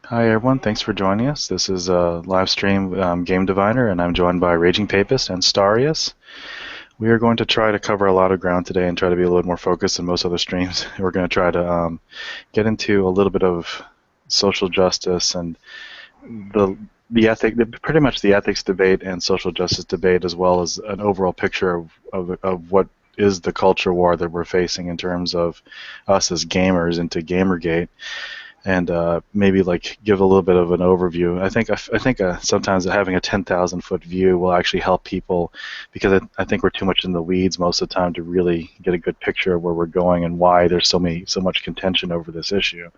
Hi everyone, thanks for joining us. This is a live stream GameDiviner, and I'm joined by Raging Papist and Starius. We are going to try to cover a lot of ground today and try to be a little more focused than most other streams. We're going to try to get into a little bit of social justice and pretty much the ethics debate and social justice debate, as well as an overall picture of what is the culture war that we're facing in terms of us as gamers into GamerGate, and maybe like give a little bit of an overview. I think sometimes having a 10,000-foot view will actually help people, because I think we're too much in the weeds most of the time to really get a good picture of where we're going and why there's so much contention over this issue.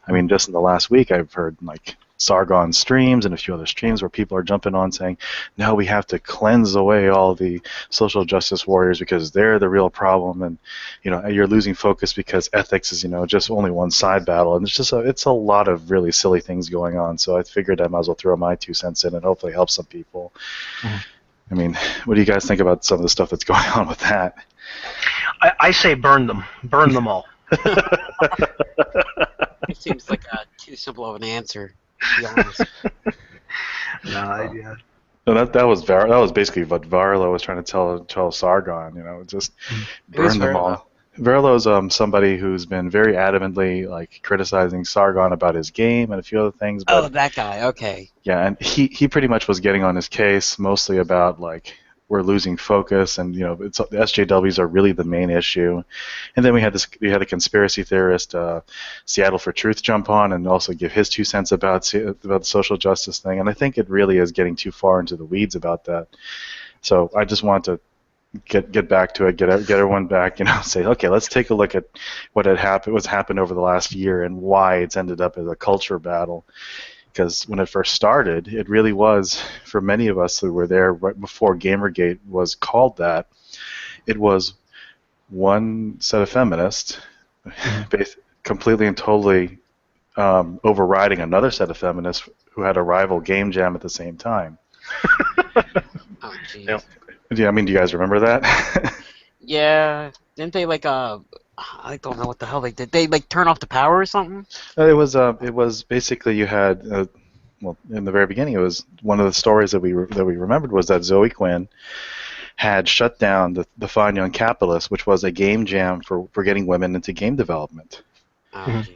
I mean, just in the last week, I've heard like Sargon streams and a few other streams where people are jumping on saying, no, we have to cleanse away all the social justice warriors because they're the real problem, and you're losing focus because ethics is just only one side battle, and it's a lot of really silly things going on. So I figured I might as well throw my 2 cents in and hopefully help some people. Mhm. I mean, what do you guys think about some of the stuff that's going on with that? I say burn them all. It seems like too simple of an answer, to be honest. Yeah. No, that was basically what Varlo was trying to tell Sargon. Just burn them all. Varlo's somebody who's been very adamantly like criticizing Sargon about his game and a few other things. But, Oh, that guy. Okay. yeah, and he pretty much was getting on his case mostly about like we're losing focus, and the SJWs are really the main issue. And then we had a conspiracy theorist, Seattle for Truth, jump on and also give his 2 cents about the social justice thing. And I think it really is getting too far into the weeds about that. So I just want to get back to it, get everyone back, say, okay, let's take a look at what's happened over the last year and why it's ended up as a culture battle. Because when it first started, it really was, for many of us who were there right before GamerGate was called that, it was one set of feminists completely and totally overriding another set of feminists who had a rival game jam at the same time. Oh, jeez. Yep. Yeah, I mean, do you guys remember that? Yeah. Didn't they like I don't know what the hell they did. They like turn off the power or something? It was basically you had well, in the very beginning, it was one of the stories that we remembered was that Zoe Quinn had shut down the Fine Young Capitalist, which was a game jam for getting women into game development. Oh, Mhm. jeez.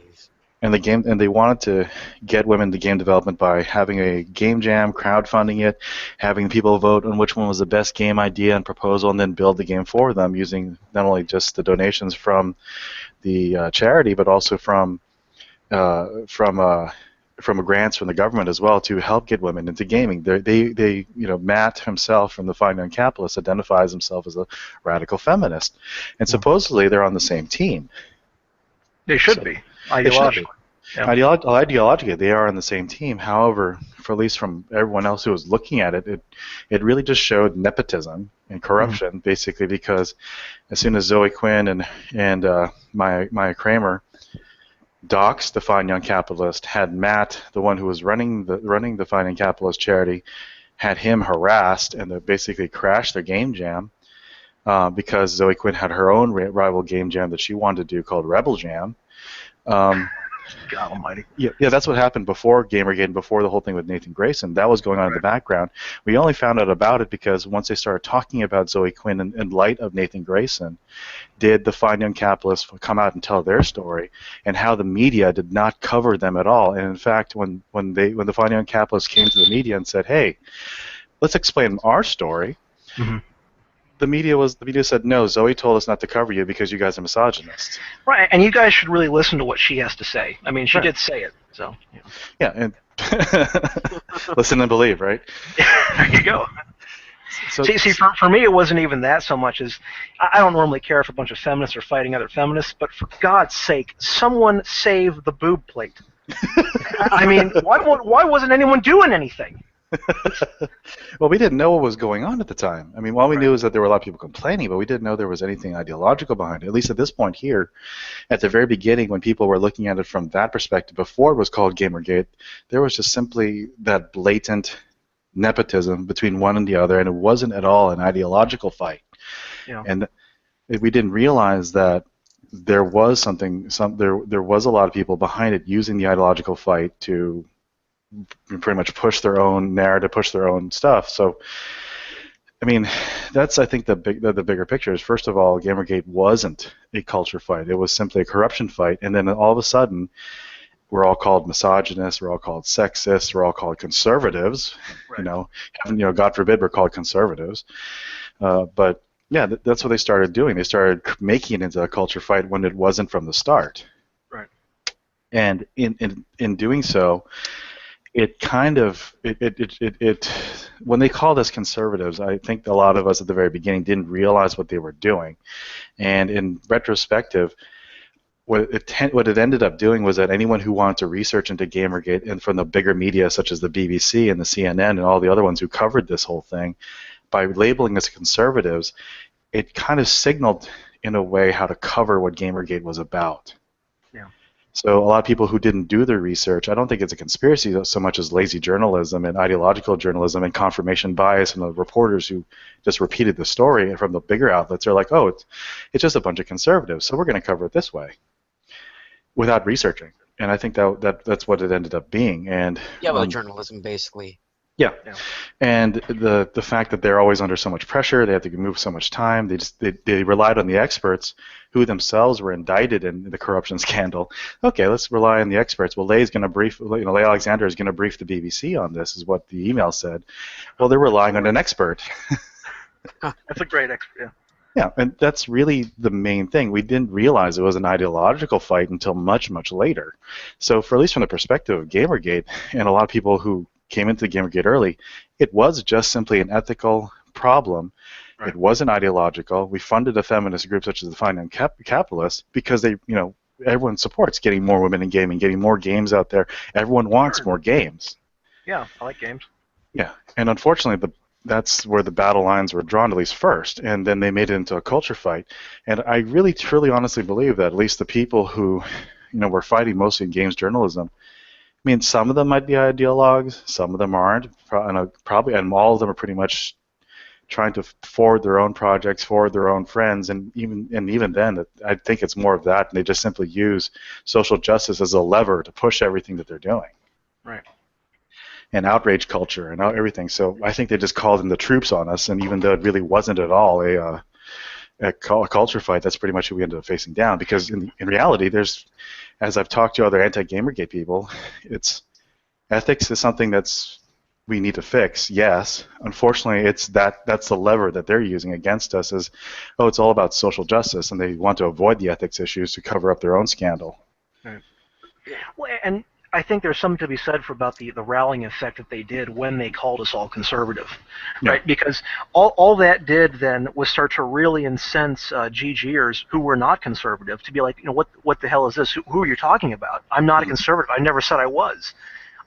And they wanted to get women to game development by having a game jam, crowdfunding it, having people vote on which one was the best game idea and proposal, and then build the game for them using not only just the donations from the charity, but also from grants from the government as well to help get women into gaming. Matt himself from the Fine Young Capitalist identifies himself as a radical feminist, and supposedly they're on the same team. They should be ideologically. Yeah. Ideologically, they are on the same team. However, at least from everyone else who was looking at it, it really just showed nepotism and corruption, basically, because as soon as Zoe Quinn and Maya Kramer doxed the Fine Young Capitalist, had Matt, the one who was running the Fine Young Capitalist charity, had him harassed, and they basically crashed their game jam because Zoe Quinn had her own rival game jam that she wanted to do called Rebel Jam. God almighty. Yeah, that's what happened before GamerGate, before the whole thing with Nathan Grayson. That was going on in the background. We only found out about it because once they started talking about Zoe Quinn in light of Nathan Grayson, did the Fine Young Capitalists come out and tell their story, and how the media did not cover them at all. And in fact, when the Fine Young Capitalists came to the media and said, "Hey, let's explain our story," the media said, "No, Zoe told us not to cover you because you guys are misogynists." Right, and you guys should really listen to what she has to say. I mean, she Right. did say it, so. Yeah, and listen and believe, right? There you go. So, See, for me, it wasn't even that so much as I don't normally care if a bunch of feminists are fighting other feminists, but for God's sake, someone save the boob plate. I mean, why wasn't anyone doing anything? well, we didn't know what was going on at the time. I mean, all we knew is that there were a lot of people complaining, but we didn't know there was anything ideological behind it. At least at this point here, at the very beginning, when people were looking at it from that perspective, before it was called GamerGate, there was just simply that blatant nepotism between one and the other, and it wasn't at all an ideological fight. Yeah. And we didn't realize that there was there was a lot of people behind it using the ideological fight to pretty much push their own narrative, push their own stuff. So, I mean, that's I think the bigger picture is, first of all, GamerGate wasn't a culture fight. It was simply a corruption fight, and then all of a sudden, we're all called misogynists, we're all called sexists, we're all called conservatives. Right. God forbid we're called conservatives. But yeah, that's what they started doing. They started making it into a culture fight when it wasn't from the start. Right. And in doing so, it kind of when they called us conservatives, I think a lot of us at the very beginning didn't realize what they were doing. And in retrospective, what it ended up doing was that anyone who wanted to research into GamerGate, and from the bigger media such as the BBC and the CNN and all the other ones who covered this whole thing, by labeling us conservatives, it kind of signaled in a way how to cover what GamerGate was about. Yeah. So a lot of people who didn't do their research, I don't think it's a conspiracy so much as lazy journalism and ideological journalism and confirmation bias, and the reporters who just repeated the story from the bigger outlets are like, oh, it's just a bunch of conservatives, so we're going to cover it this way, without researching. And I think that's what it ended up being. And Yellow journalism, basically. Yeah. And the fact that they're always under so much pressure, they have to move so much time, they relied on the experts who themselves were indicted in the corruption scandal. Okay, let's rely on the experts. Well, Leigh Alexander is going to brief the BBC on this, is what the email said. Well, they're relying on an expert. That's a great expert, yeah. Yeah, and that's really the main thing. We didn't realize it was an ideological fight until much, much later. So at least from the perspective of GamerGate, and a lot of people who came into GamerGate early, it was just simply an ethical problem. Right. It wasn't ideological. We funded a feminist group such as the Finance Capitalists because everyone supports getting more women in gaming, getting more games out there. Everyone wants more games. Yeah, I like games. Yeah, and unfortunately, that's where the battle lines were drawn, at least first, and then they made it into a culture fight. And I really, truly, honestly believe that at least the people who, were fighting mostly in games journalism, I mean, some of them might be ideologues, some of them aren't, probably, and all of them are pretty much trying to forward their own projects, forward their own friends, and even then, I think it's more of that, and they just simply use social justice as a lever to push everything that they're doing. Right. And outrage culture and everything. So I think they just called in the troops on us, and even though it really wasn't at all a culture fight, that's pretty much who we ended up facing down. Because in reality, as I've talked to other anti-GamerGate people, ethics is something we need to fix. Yes, unfortunately, that's the lever that they're using against us. It's all about social justice, and they want to avoid the ethics issues to cover up their own scandal. Right. Well, and I think there's something to be said for about the rallying effect that they did when they called us all conservative, right? Because all that did then was start to really incense GGers who were not conservative to be like, what the hell is this? Who are you talking about? I'm not a conservative. I never said I was.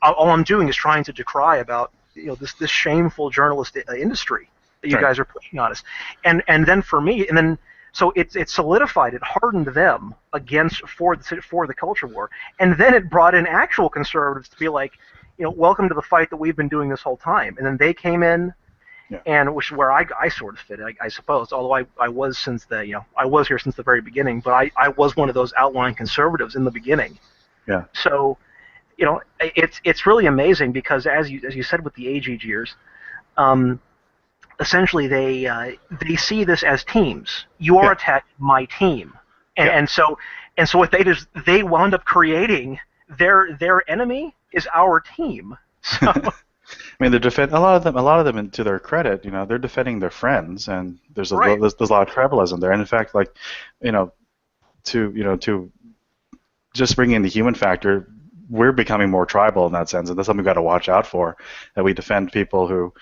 All I'm doing is trying to decry about this shameful journalist industry that you guys are pushing on us, and then for me, and then. So it solidified, it hardened them for the culture war, and then it brought in actual conservatives to be like, welcome to the fight that we've been doing this whole time. And then they came in, and which is where I sort of fit, I suppose. Although I was I was here since the very beginning, but I was one of those outlying conservatives in the beginning. Yeah. So, it's really amazing because as you said with the AGGers, essentially they see this as teams. You are attacking my team, and so what they wound up creating their enemy is our team. So I mean, they're a lot of them, to their credit, they're defending their friends, and there's a lot of tribalism there. And in fact, to just bring in the human factor, we're becoming more tribal in that sense, and that's something we've got to watch out for, that we defend people who,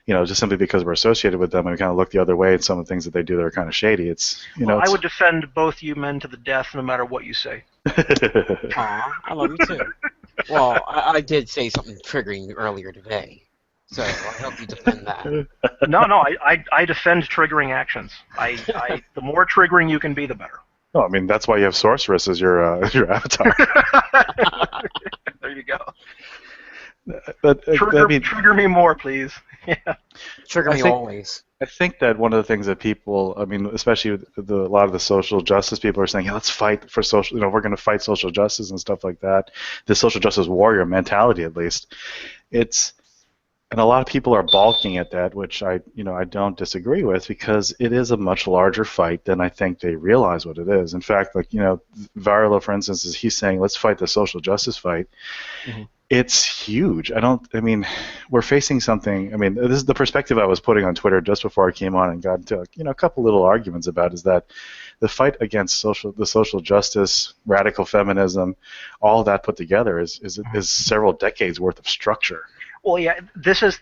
just simply because we're associated with them, and we kind of look the other way at some of the things that they do that are kind of shady. I would defend both you men to the death, no matter what you say. Aw, I love you too. Well, I did say something triggering earlier today, so I hope you defend that. No, I defend triggering actions. The more triggering you can be, the better. Oh, I mean, that's why you have Sorceress as your avatar. There you go. But trigger me more, please. Yeah. Trigger I me think always. I think that one of the things that people, I mean, especially with a lot of the social justice people are saying, yeah, let's fight for social, we're going to fight social justice and stuff like that. The social justice warrior mentality, at least. It's And a lot of people are balking at that, which I don't disagree with, because it is a much larger fight than I think they realize what it is. In fact, Varela, for instance, is he's saying, let's fight the social justice fight. Mm-hmm. It's huge. We're facing something. I mean, this is the perspective I was putting on Twitter just before I came on and got into a couple little arguments about, is that the fight against the social justice, radical feminism, all that put together is several decades worth of structure. Well, yeah, this is.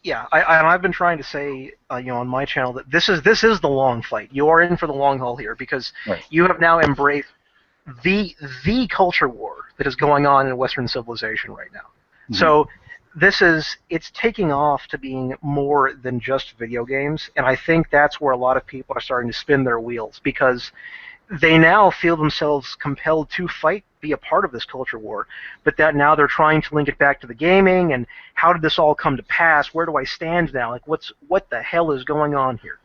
Yeah, I've been trying to say, on my channel that this is the long fight. You are in for the long haul here, because Right. you have now embraced the culture war that is going on in Western civilization right now. Mm-hmm. So it's taking off to being more than just video games, and I think that's where a lot of people are starting to spin their wheels, because they now feel themselves compelled to fight, be a part of this culture war, but that now they're trying to link it back to the gaming, and how did this all come to pass? Where do I stand now? Like, what the hell is going on here?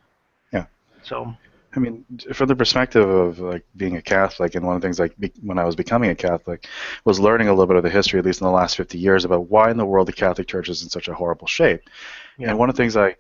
Yeah. So, I mean, from the perspective of like being a Catholic, and one of the things when I was becoming a Catholic was learning a little bit of the history, at least in the last 50 years, about why in the world the Catholic Church is in such a horrible shape. Yeah. And one of the things I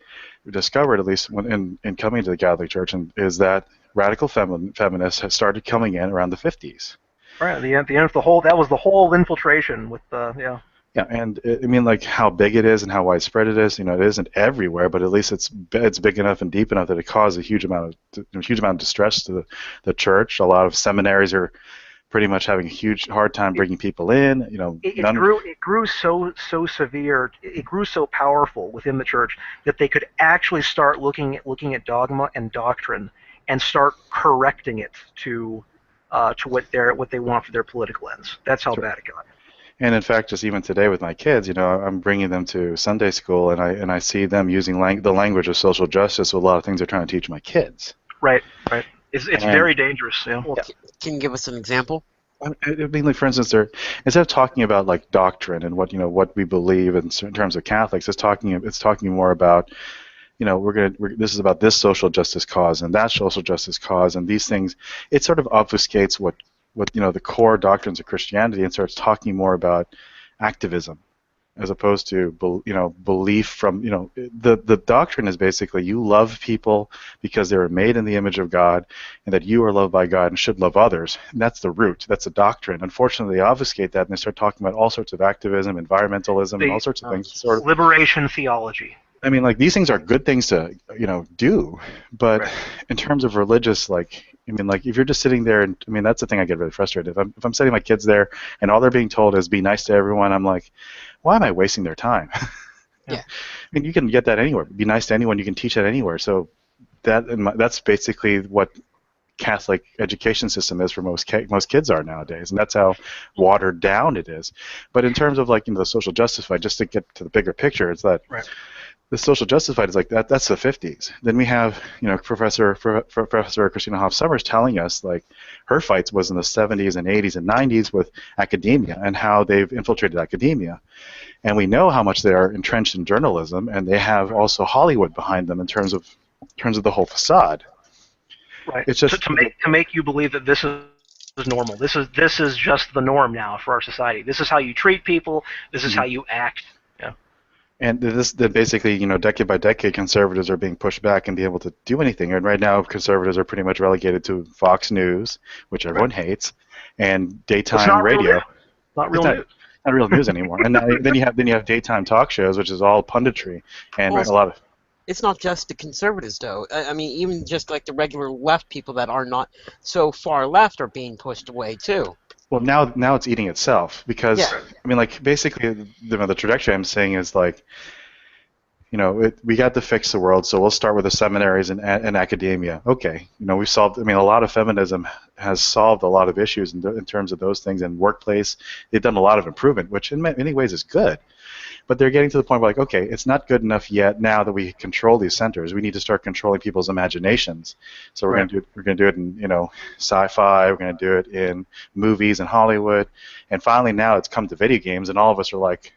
discovered, at least in coming to the Catholic Church, is that radical feminists had started coming in around the 50s. Right, the end of that was the whole infiltration with the. Yeah, and I mean, like, how big it is and how widespread it is. It isn't everywhere, but at least it's big enough and deep enough that it causes a huge amount of distress to the church. A lot of seminaries are pretty much having a hard time bringing people in. It grew so severe. It grew so powerful within the church that they could actually start looking at dogma and doctrine and start correcting it to what they want for their political ends. That's how bad it got. And in fact, just even today with my kids, I'm bringing them to Sunday school, and I see them using the language of social justice with a lot of things they're trying to teach my kids. Right. It's very dangerous. Yeah. Well, can you give us an example? I mean, like, for instance, instead of talking about like doctrine and what we believe in terms of Catholics, it's talking more about, this is about this social justice cause and that social justice cause, and these things. It sort of obfuscates what the core doctrines of Christianity, and starts talking more about activism as opposed to belief from the doctrine is basically you love people because they were made in the image of God, and that you are loved by God and should love others. And that's the root. That's the doctrine. Unfortunately, they obfuscate that, and they start talking about all sorts of activism, environmentalism, and all sorts of things. Sort of liberation theology. I mean, like, these things are good things to do, but right. In terms of religious, if you're just sitting there, and that's the thing I get really frustrated. If I'm sitting my kids there and all they're being told is be nice to everyone, I'm like, why am I wasting their time? Yeah. I mean, you can get that anywhere. Be nice to anyone. You can teach that anywhere. So that's basically what Catholic education system is for most kids are nowadays, and that's how watered down it is. But in terms of the social justice fight, just to get to the bigger picture, it's that. Right. The social justice fight is like that. That's the 50s. Then we have, Professor Christina Hoff Sommers telling us her fights was in the 70s and 80s and 90s with academia and how they've infiltrated academia, and we know how much they are entrenched in journalism, and they have also Hollywood behind them in terms of the whole facade. Right. It's just to make you believe that this is normal. This is just the norm now for our society. This is how you treat people. This is how you act. And basically, decade by decade, conservatives are being pushed back and be able to do anything. And right now, conservatives are pretty much relegated to Fox News, which everyone hates, and daytime radio. Not real news. Not real news anymore. And then you have daytime talk shows, which is all punditry, and a lot of. It's not just the conservatives, though. I mean, even just like the regular left people that are not so far left are being pushed away too. Well, now it's eating itself, because basically the trajectory I'm saying is we got to fix the world, so we'll start with the seminaries and academia. Okay, we've solved. A lot of feminism has solved a lot of issues in terms of those things, and workplace. They've done a lot of improvement, which in many ways is good. But they're getting to the point where okay, it's not good enough yet. Now that we control these centers, we need to start controlling people's imaginations. So we're going to do it in sci-fi. We're going to do it in movies and Hollywood, and finally now it's come to video games, and all of us are like,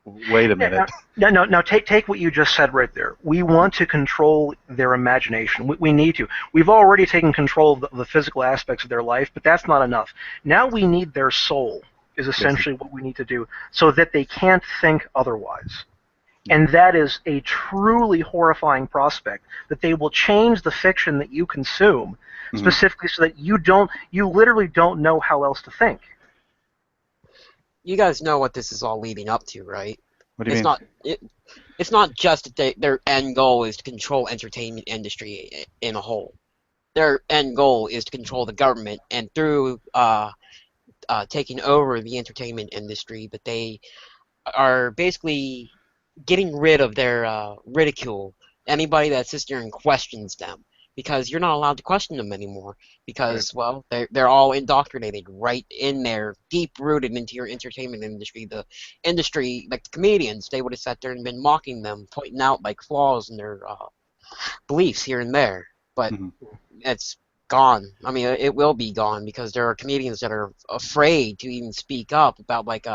wait a minute. Now, take what you just said right there. We want to control their imagination. We need to. We've already taken control of the physical aspects of their life, but that's not enough. Now we need their soul, is essentially what we need to do, so that they can't think otherwise. And that is a truly horrifying prospect, that they will change the fiction that you consume, specifically so that you literally don't know how else to think. You guys know what this is all leading up to, right? What do you It's mean? it's not just that their end goal is to control entertainment industry in a whole. Their end goal is to control the government, and through taking over the entertainment industry, but they are basically getting rid of their ridicule. Anybody that sits there and questions them, because you're not allowed to question them anymore, because well, they're all indoctrinated right in there, deep rooted into your entertainment industry. The industry, like the comedians, they would have sat there and been mocking them, pointing out like flaws in their beliefs here and there, but it's gone. I mean, it will be gone because there are comedians that are afraid to even speak up about like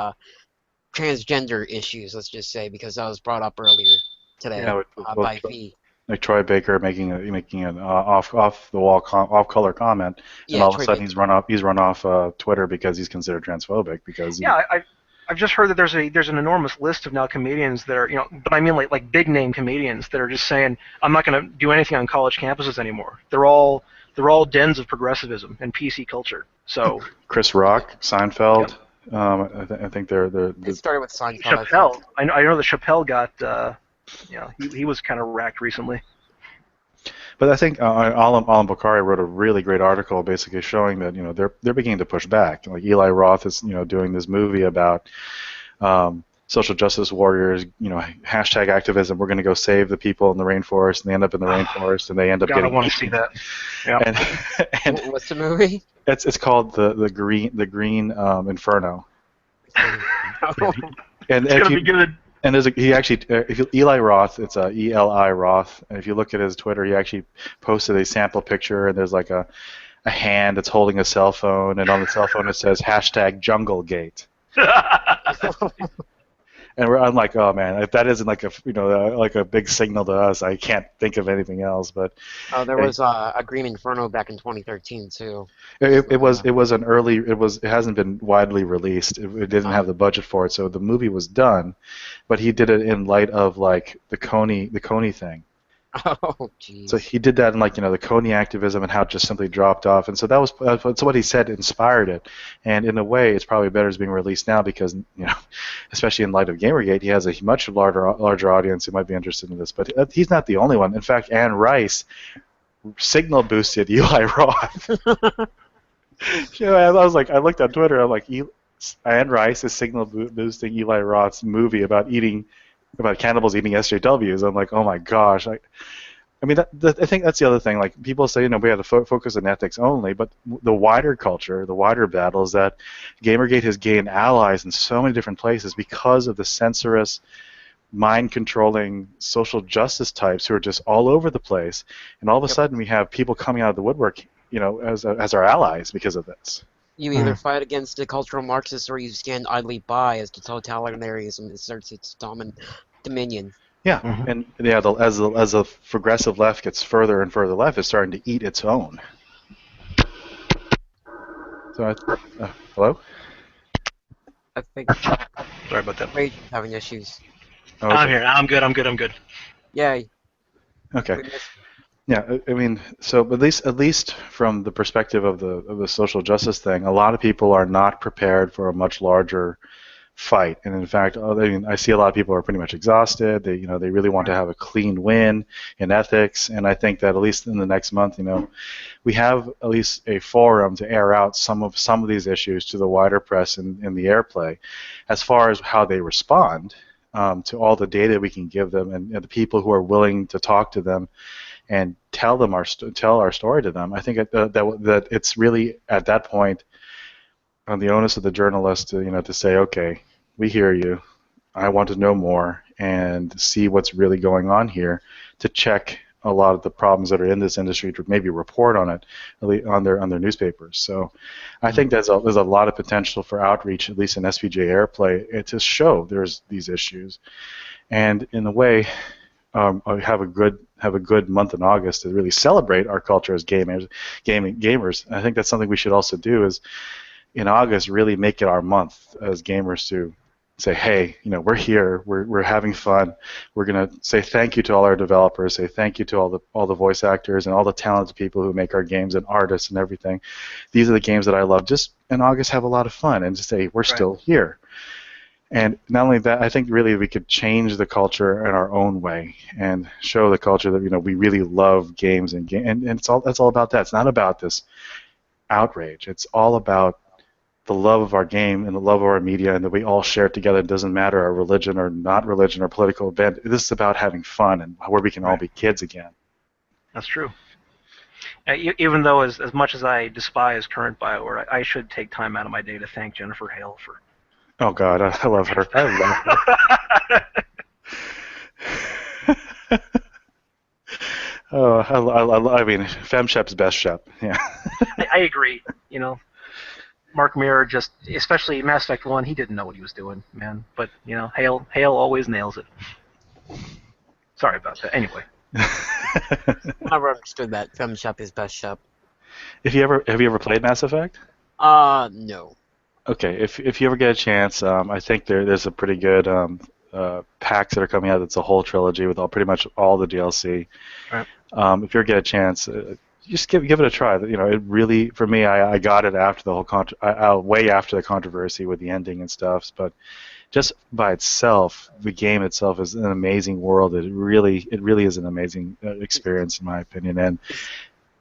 transgender issues, let's just say, because that was brought up earlier today by V. Like Troy Baker making an off the wall off color comment, and all of a sudden he's run off Twitter because he's considered transphobic because I've just heard that there's an enormous list of now comedians that are, but I mean like big name comedians that are just saying, I'm not going to do anything on college campuses anymore. They're all dens of progressivism and PC culture. So Chris Rock, Seinfeld. Yep. I think they're. It started with Seinfeld. Chappelle. I know that Chappelle got. He was kind of racked recently. But I think Alan Bukhari wrote a really great article, basically showing that they're beginning to push back. Like Eli Roth is doing this movie about social justice warriors. Hashtag activism. We're going to go save the people in the rainforest, and they end up in the rainforest, and they end up getting. I want to see that. Yeah. And what's the movie? It's called the Green Inferno. And it's gonna be good. And Eli Roth, it's Eli Roth, and if you look at his Twitter, he actually posted a sample picture, and there's like a hand that's holding a cell phone, and on the cell phone it says hashtag JungleGate. And I'm like, oh man, if that isn't like a big signal to us, I can't think of anything else. But there was a Green Inferno back in 2013 too. It was an early. It hasn't been widely released. It didn't have the budget for it, so the movie was done, but he did it in light of like the Coney thing. Oh, jeez. So he did that in the Coney activism and how it just simply dropped off, and so that was so what he said inspired it, and in a way it's probably better it's being released now because especially in light of GamerGate, he has a much larger audience who might be interested in this. But he's not the only one. In fact, Anne Rice signal boosted Eli Roth. I was like, I looked on Twitter, I'm like, Anne Rice is signal boosting Eli Roth's movie about cannibals eating SJWs. I'm like, oh my gosh. I mean, I think that's the other thing. Like, people say, we have to focus on ethics only, but the wider culture, the wider battle is that GamerGate has gained allies in so many different places because of the censorious, mind-controlling social justice types who are just all over the place. And all of a sudden, we have people coming out of the woodwork, as our allies because of this. You either fight against the cultural Marxists or you stand idly by as the totalitarianism asserts its dominion. Yeah, and as the progressive left gets further and further left, it's starting to eat its own. So, hello? I think. Sorry about that. Wait, having issues. Oh, I'm here. I'm good. Yay. Okay. Yeah, I mean, so at least from the perspective of the social justice thing, a lot of people are not prepared for a much larger fight, and in fact, I see a lot of people are pretty much exhausted. They really want to have a clean win in ethics, and I think that at least in the next month, we have at least a forum to air out some of these issues to the wider press in the airplay, as far as how they respond to all the data we can give them and the people who are willing to talk to them and tell our story to them. I think that it's really at that point on the onus of the journalist to say, okay, we hear you. I want to know more and see what's really going on here, to check a lot of the problems that are in this industry to maybe report on it on their newspapers. So I think there's a lot of potential for outreach, at least in SPJ Airplay, to show there's these issues, and in a way, have a good month in August to really celebrate our culture as gamers. I think that's something we should also do, is in August really make it our month as gamers to say, hey, we're here, we're having fun, we're gonna say thank you to all our developers, say thank you to all the voice actors and all the talented people who make our games and artists and everything. These are the games that I love. Just in August, have a lot of fun and just say we're still here. And not only that, I think really we could change the culture in our own way and show the culture that we really love games and that's all about that. It's not about this outrage. It's all about the love of our game and the love of our media, and that we all share it together. It doesn't matter our religion or not religion or political event. This is about having fun and where we can all be kids again. That's true. Even though as much as I despise current BioWare, I should take time out of my day to thank Jennifer Hale for... Oh, God, I love her. I love her. Oh, I mean, FemShep's best Shep. Yeah. I agree. Mark Mirror just, especially Mass Effect 1, he didn't know what he was doing, man. But, Hale always nails it. Sorry about that. Anyway. I never understood that. FemShep is best Shep. Have you ever played Mass Effect? No. Okay, if you ever get a chance, I think there's a pretty good packs that are coming out. It's a whole trilogy with pretty much all the DLC. Right. If you ever get a chance, just give it a try. It really, for me, I got it after the whole way after the controversy with the ending and stuff. But just by itself, the game itself is an amazing world. It really is an amazing experience, in my opinion. And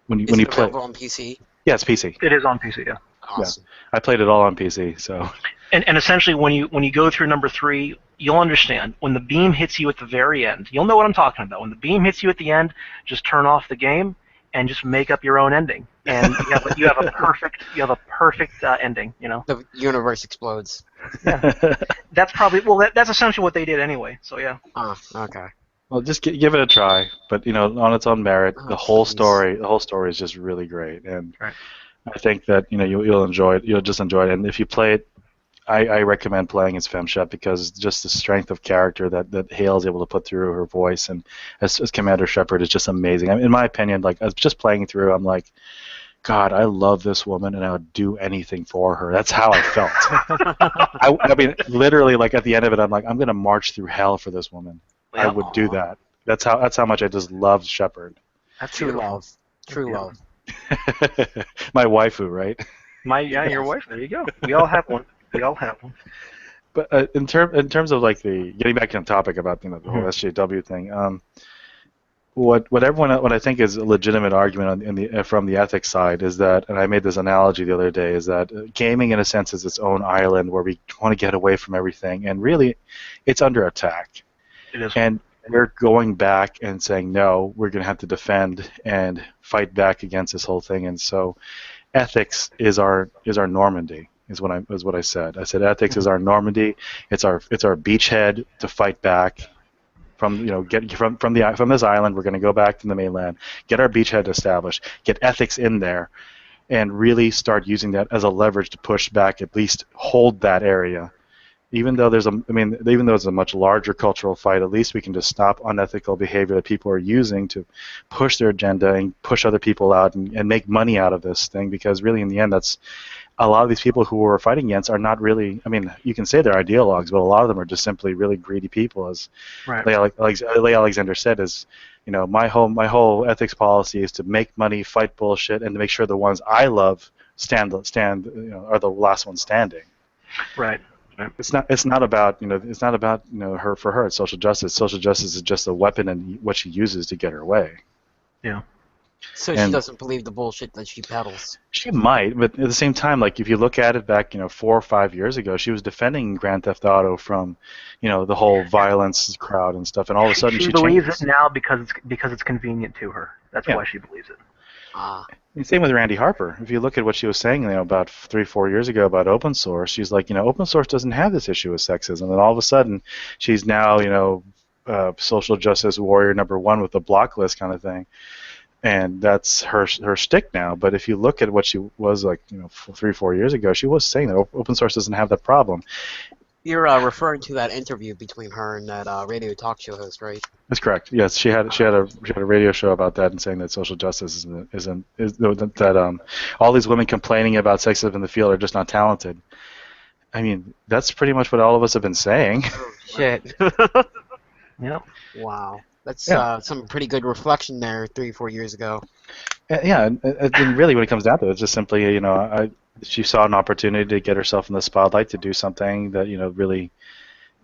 when you play, on PC? Yeah, it's PC. It is on PC, yeah. Awesome. Yeah. I played it all on PC, so. And essentially, when you go through number 3, you'll understand. When the beam hits you at the very end, you'll know what I'm talking about. When the beam hits you at the end, just turn off the game and just make up your own ending, and you have a perfect ending. The universe explodes. Yeah. That's probably that's essentially what they did anyway. So yeah. Oh, okay. Well, just give it a try, but on its own merit, the whole story is just really great, and right. I think that you'll enjoy it. You'll just enjoy it, and if you play it, I recommend playing as FemShep, because just the strength of character that Hale is able to put through her voice and as Commander Shepard is just amazing. I mean, in my opinion, like, I was just playing through, I'm like, God, I love this woman and I would do anything for her. That's how I felt. I mean, literally, like, at the end of it, I'm like, I'm gonna march through hell for this woman. Yeah. I would do that. That's how much I just loved Shepard. That's True beautiful. love. True love. My waifu, right? Your wife. There you go. We all have one. But in terms of like getting back on topic about the whole SJW thing, what I think is a legitimate argument from the ethics side is that, and I made this analogy the other day, is that gaming in a sense is its own island where we want to get away from everything, and really, it's under attack. It is. And we're going back and saying, no, we're going to have to defend and fight back against this whole thing. And so ethics is our Normandy, is what I said. I said ethics is our Normandy. It's our beachhead to fight back from from this island. We're going to go back to the mainland, get our beachhead established, get ethics in there, and really start using that as a leverage to push back, at least hold that area. Even though it's a much larger cultural fight, at least we can just stop unethical behavior that people are using to push their agenda and push other people out and make money out of this thing. Because really, in the end, that's a lot of these people who we're fighting against are not really. I mean, you can say they're ideologues, but a lot of them are just simply really greedy people. As right. Leigh Alexander said, my whole ethics policy is to make money, fight bullshit, and to make sure the ones I love stand are the last ones standing. Right. It's not about her. For her, it's social justice. Social justice is just a weapon and what she uses to get her way. Yeah. So she doesn't believe the bullshit that she peddles. She might, but at the same time, like, if you look at it back 4 or 5 years ago, she was defending Grand Theft Auto from the whole violence crowd and stuff, and all of a sudden she believes changes. it now because it's convenient to her. That's why she believes it. Same with Randy Harper. If you look at what she was saying, about 3-4 years ago about open source, she's like, open source doesn't have this issue with sexism, and all of a sudden, she's now, social justice warrior #1 with the block list kind of thing, and that's her shtick now. But if you look at what she was like, 3-4 years ago, she was saying that open source doesn't have that problem. You're referring to that interview between her and that radio talk show host, right? That's correct. Yes, she had a radio show about that and saying that social justice isn't that all these women complaining about sexism in the field are just not talented. I mean, that's pretty much what all of us have been saying. Oh, shit. Yep. Wow. That's Yeah. some pretty good reflection there 3-4 years ago. Yeah, and really, when it comes down to it, it's just simply, she saw an opportunity to get herself in the spotlight to do something that, really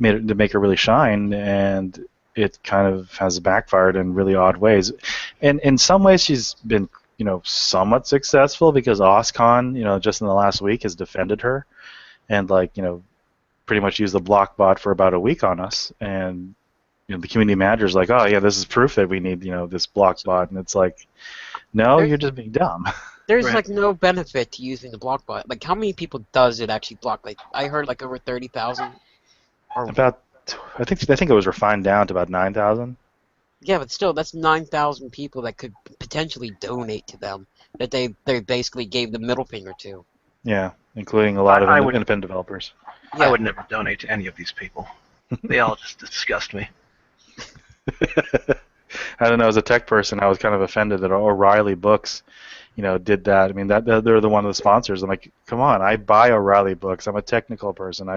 to make her really shine, and it kind of has backfired in really odd ways. And in some ways, she's been, somewhat successful because OSCON, just in the last week, has defended her, and pretty much used the block bot for about a week on us, and the community manager's like, oh yeah, this is proof that we need this block bot, and it's like, no, you're just being dumb. There's Right. like no benefit to using the block bot. Like, how many people does it actually block? Like, I heard like over 30,000. Or About, I think it was refined down to about 9,000. yeah, but still, that's 9,000 people that could potentially donate to them that they basically gave the middle finger to. Yeah, including a lot of I would- independent developers. Yeah. I would never donate to any of these people. They all just disgust me. I don't know. As a tech person, I was kind of offended that O'Reilly Books, did that. I mean, they're the one of the sponsors. I'm like, come on! I buy O'Reilly Books. I'm a technical person.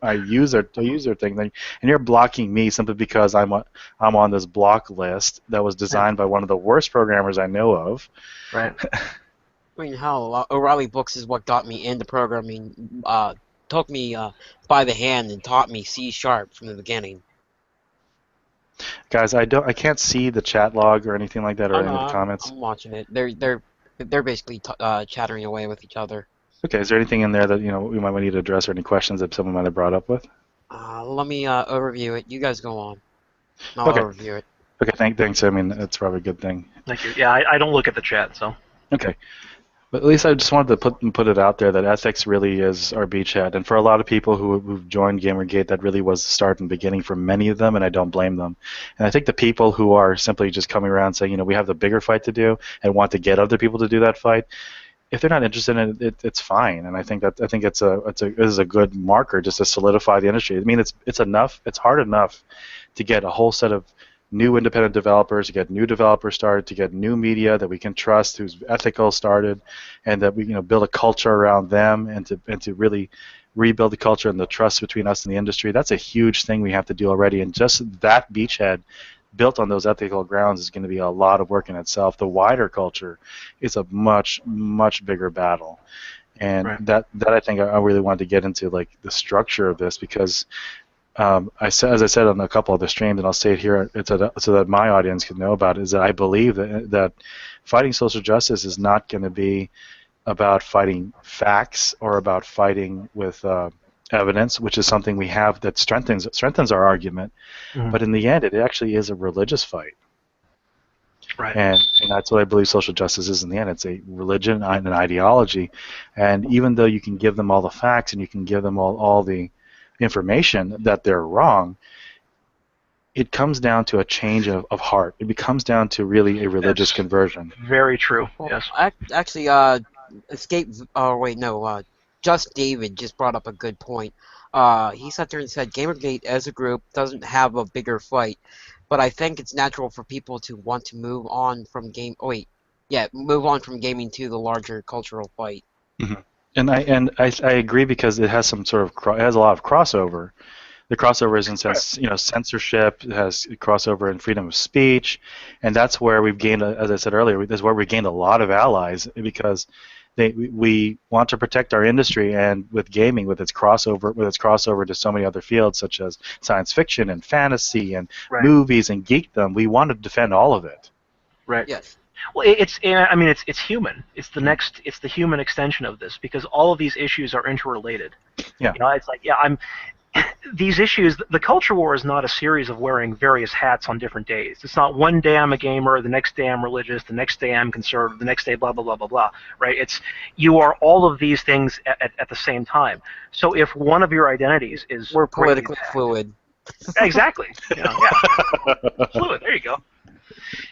I use their thing, and you're blocking me simply because I'm on this block list that was designed by one of the worst programmers I know of. Right. I mean, hell, O'Reilly Books is what got me into programming. Took me by the hand and taught me C# from the beginning. Guys, I can't see the chat log or anything like that or any of the comments. I'm watching it. They're basically chattering away with each other. Okay, is there anything in there that we might need to address or any questions that someone might have brought up with? Let me overview it. You guys go on. I'll Okay. overview it. Okay, thanks. I mean, that's probably a good thing. Thank you. Yeah, I don't look at the chat, so. Okay. But at least I just wanted to put it out there that ethics really is our beachhead. And for a lot of people who've joined GamerGate, that really was the start and beginning for many of them, and I don't blame them. And I think the people who are simply just coming around saying, we have the bigger fight to do and want to get other people to do that fight, if they're not interested in it, it's fine. And I think it is a good marker just to solidify the industry. I mean, it's hard enough to get a whole set of new independent developers, to get new developers started, to get new media that we can trust, who's ethical started, and that we build a culture around them, and to really rebuild the culture and the trust between us and the industry. That's a huge thing we have to do already, and just that beachhead built on those ethical grounds is going to be a lot of work in itself. The wider culture is a much, much bigger battle. And Right. that I think I really wanted to get into, like, the structure of this, because as I said on a couple of the streams, and I'll say it here so that my audience can know about it, is that I believe that fighting social justice is not going to be about fighting facts or about fighting with evidence, which is something we have that strengthens our argument. Mhm. But in the end, it actually is a religious fight. Right. And that's what I believe social justice is in the end. It's a religion and an ideology. And even though you can give them all the facts and you can give them all the information that they're wrong, it comes down to a change of heart. It comes down to really a religious That's conversion. Very true. Well, Yes. actually, Escape. Oh wait, no. Just David just brought up a good point. He sat there and said GamerGate as a group doesn't have a bigger fight, but I think it's natural for people to want to move on from move on from gaming to the larger cultural fight. Mm-hmm. And I agree, because it has some sort of it has a lot of crossover. The crossover is in sense, censorship. It has crossover in freedom of speech, and that's where we've gained, as I said earlier, that's where we gained a lot of allies, because we want to protect our industry, and with gaming, with its crossover to so many other fields such as science fiction and fantasy and Right. movies and geekdom, we want to defend all of it. Right. Yes. Well, it's human. It's the human extension of this, because all of these issues are interrelated. Yeah. It's like, these issues. The culture war is not a series of wearing various hats on different days. It's not one day I'm a gamer, the next day I'm religious, the next day I'm conservative, the next day blah blah blah blah blah. Right? You are all of these things at the same time. So if one of your identities is We're greatly politically attacked, fluid. Exactly. Fluid. There you go.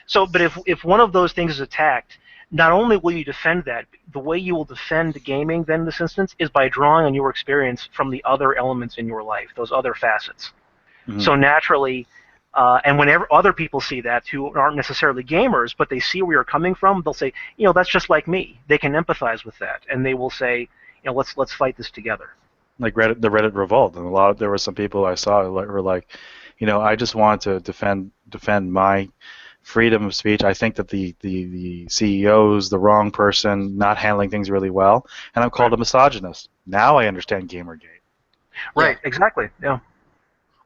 So, but if one of those things is attacked, not only will you defend that, the way you will defend gaming then in this instance is by drawing on your experience from the other elements in your life, those other facets. Mhm. So naturally, and whenever other people see that who aren't necessarily gamers, but they see where you're coming from, they'll say, that's just like me. They can empathize with that, and they will say, let's fight this together. Like the Reddit revolt, and there were some people I saw who were like, I just want to defend my freedom of speech. I think that the CEO's the wrong person, not handling things really well, and I'm called a misogynist. Now I understand GamerGate. Right, exactly, yeah.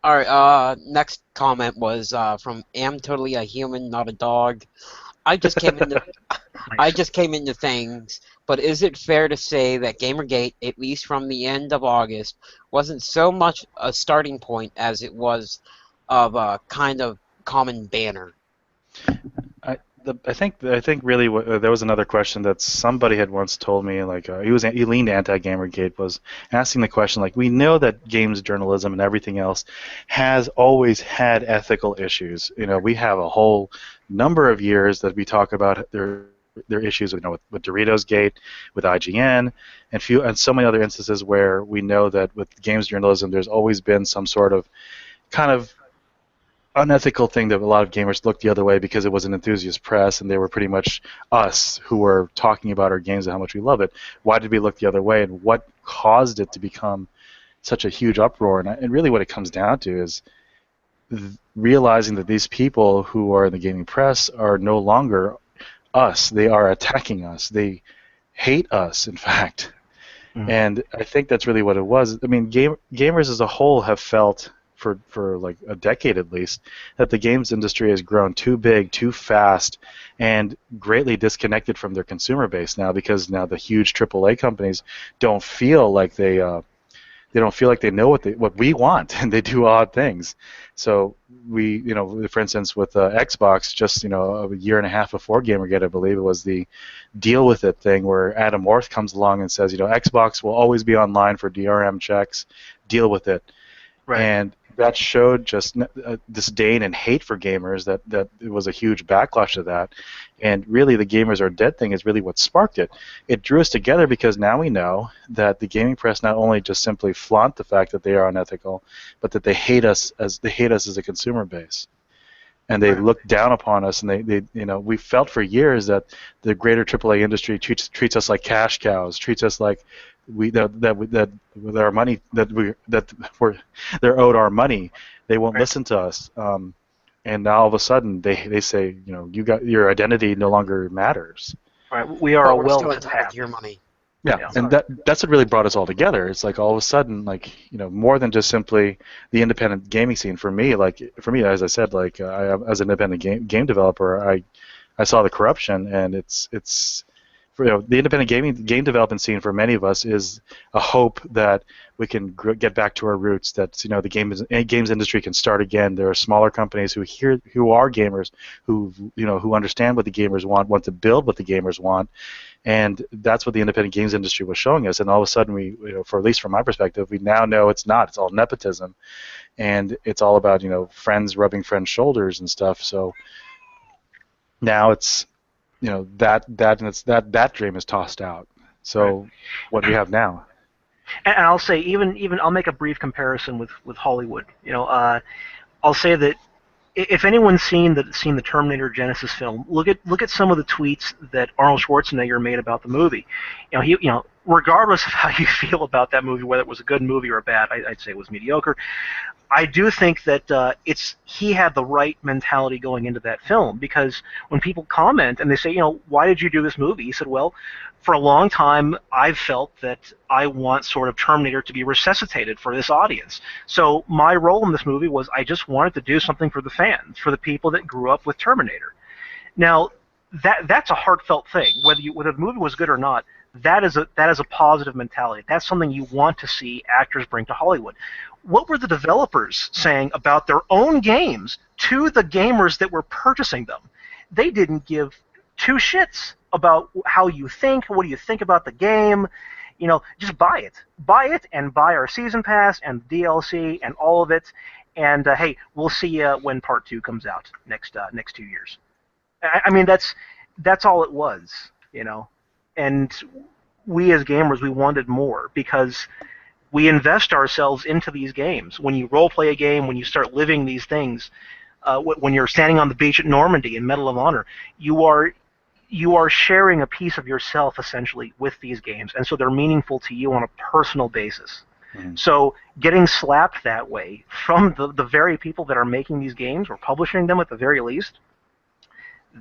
All right, next comment was from Am Totally a Human, Not a Dog. I just came into I just came into things, but is it fair to say that Gamergate, at least from the end of August, wasn't so much a starting point as it was of a kind of common banner? I think really there was another question that somebody had once told me, like he leaned anti-Gamergate, was asking the question, like, we know that games journalism and everything else has always had ethical issues. We have a whole number of years that we talk about their issues with Doritos Gate, with IGN, and so many other instances where we know that with games journalism there's always been some sort of kind of unethical thing that a lot of gamers looked the other way because it was an enthusiast press and they were pretty much us who were talking about our games and how much we love it. Why did we look the other way, and what caused it to become such a huge uproar? And really what it comes down to is realizing that these people who are in the gaming press are no longer us. They are attacking us. They hate us, in fact. Mm. And I think that's really what it was. I mean, gamers as a whole have felt for like a decade at least, that the games industry has grown too big, too fast, and greatly disconnected from their consumer base now, because now the huge AAA companies don't feel like they don't feel like they know what we want, and they do odd things. So we, for instance, with Xbox, just a year and a half before Gamergate, I believe it was the deal with it thing, where Adam Orth comes along and says, Xbox will always be online for DRM checks. Deal with it. Right. And that showed just disdain and hate for gamers, that it was a huge backlash to that. And really the gamers are dead thing is really what sparked it. It drew us together because now we know that the gaming press not only just simply flaunt the fact that they are unethical, but that they hate us as a consumer base. And they look down upon us, and they we felt for years that the greater AAA industry treats us like cash cows, treats us like that with our money they're owed our money. They won't listen to us, and now all of a sudden they say, your identity no longer matters. Right, we are But a we're well still to entitled to your money. Yeah, and that's what really brought us all together. It's like all of a sudden, like, more than just simply the independent gaming scene. For me, as I said, like as an independent game developer, I saw the corruption, and it's the independent game development scene for many of us is a hope that we can get back to our roots. That the games industry can start again. There are smaller companies who are gamers, who understand what the gamers want to build what the gamers want, and that's what the independent games industry was showing us. And all of a sudden, we, for at least from my perspective, we now know it's not. It's all nepotism, and it's all about friends rubbing friends' shoulders and stuff. So now it's that dream is tossed out. So what do we have now? And I'll say, even I'll make a brief comparison with Hollywood. I'll say that if anyone's seen the Terminator Genesis film, look at some of the tweets that Arnold Schwarzenegger made about the movie. Regardless of how you feel about that movie, whether it was a good movie or a bad, I'd say it was mediocre. I do think that he had the right mentality going into that film, because when people comment and they say, why did you do this movie? He said, well, for a long time I've felt that I want sort of Terminator to be resuscitated for this audience. So my role in this movie was I just wanted to do something for the fans, for the people that grew up with Terminator. Now, that's a heartfelt thing. Whether the movie was good or not, that is a positive mentality. That's something you want to see actors bring to Hollywood. What were the developers saying about their own games to the gamers that were purchasing them? They didn't give two shits about how you think. What do you think about the game? Just buy it. Buy it and buy our season pass and DLC and all of it. and hey, we'll see you when Part 2 comes out next 2 years. I mean, that's all it was, you know. And we as gamers, we wanted more because we invest ourselves into these games. When you role play a game, when you start living these things, when you're standing on the beach at Normandy in Medal of Honor, you are sharing a piece of yourself essentially with these games, and so they're meaningful to you on a personal basis. Mm-hmm. So getting slapped that way from the very people that are making these games or publishing them at the very least,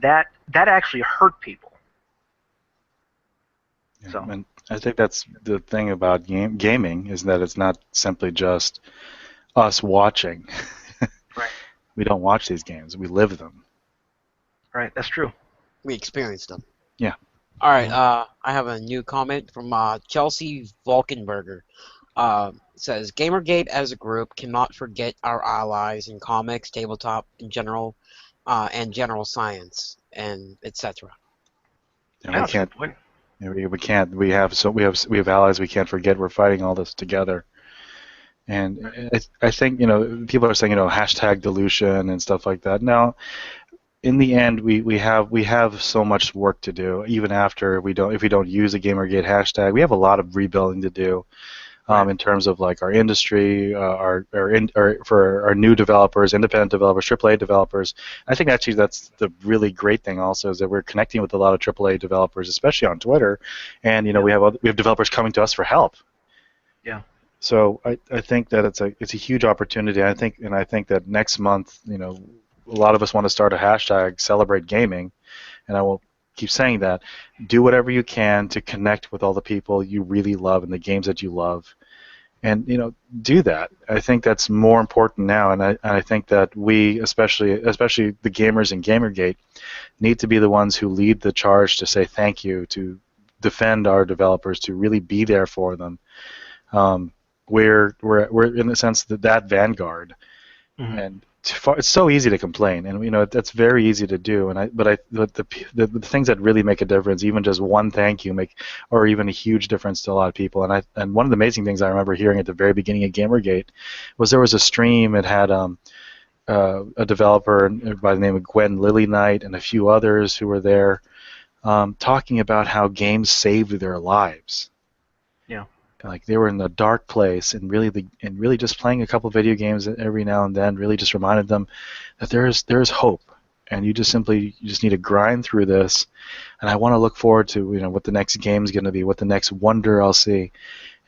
that actually hurt people. Yeah, So and I think that's the thing about gaming is that it's not simply just us watching. right, We don't watch these games; we live them. right, that's true. We experienced them. Yeah. All right. I have a new comment from Chelsea Volkenberger. Says GamerGate as a group cannot forget our allies in comics, tabletop in general, and general science, and etc. And Yeah, we that's a good can't. point. We can't. We have allies. We can't forget. We're fighting all this together. And I think people are saying hashtag dilution and stuff like that. Now, in the end, we have so much work to do. Even after if we don't use a GamerGate hashtag, we have a lot of rebuilding to do. Right. In terms of like our industry, for our new developers, independent developers, AAA developers. I think actually that's the really great thing also is that we're connecting with a lot of AAA developers, especially on Twitter, and we have developers coming to us for help. Yeah. So I think that it's a huge opportunity. I think that next month, a lot of us want to start a hashtag celebrate gaming, and I will keep saying that. Do whatever you can to connect with all the people you really love and the games that you love, and do that. I think that's more important now, and I think that we, especially the gamers in GamerGate, need to be the ones who lead the charge to say thank you, to defend our developers, to really be there for them. We're in the sense that vanguard, Mm-hmm. and it's so easy to complain, and that's very easy to do. But the things that really make a difference, even just one thank you, or even a huge difference to a lot of people. And one of the amazing things I remember hearing at the very beginning of GamerGate was there was a stream. It had a developer by the name of Gwen Lily Knight and a few others who were there talking about how games saved their lives. Yeah. Like they were in a dark place, and really just playing a couple video games every now and then really just reminded them that there is hope, and you just need to grind through this. And I want to look forward to what the next game's going to be, what the next wonder I'll see,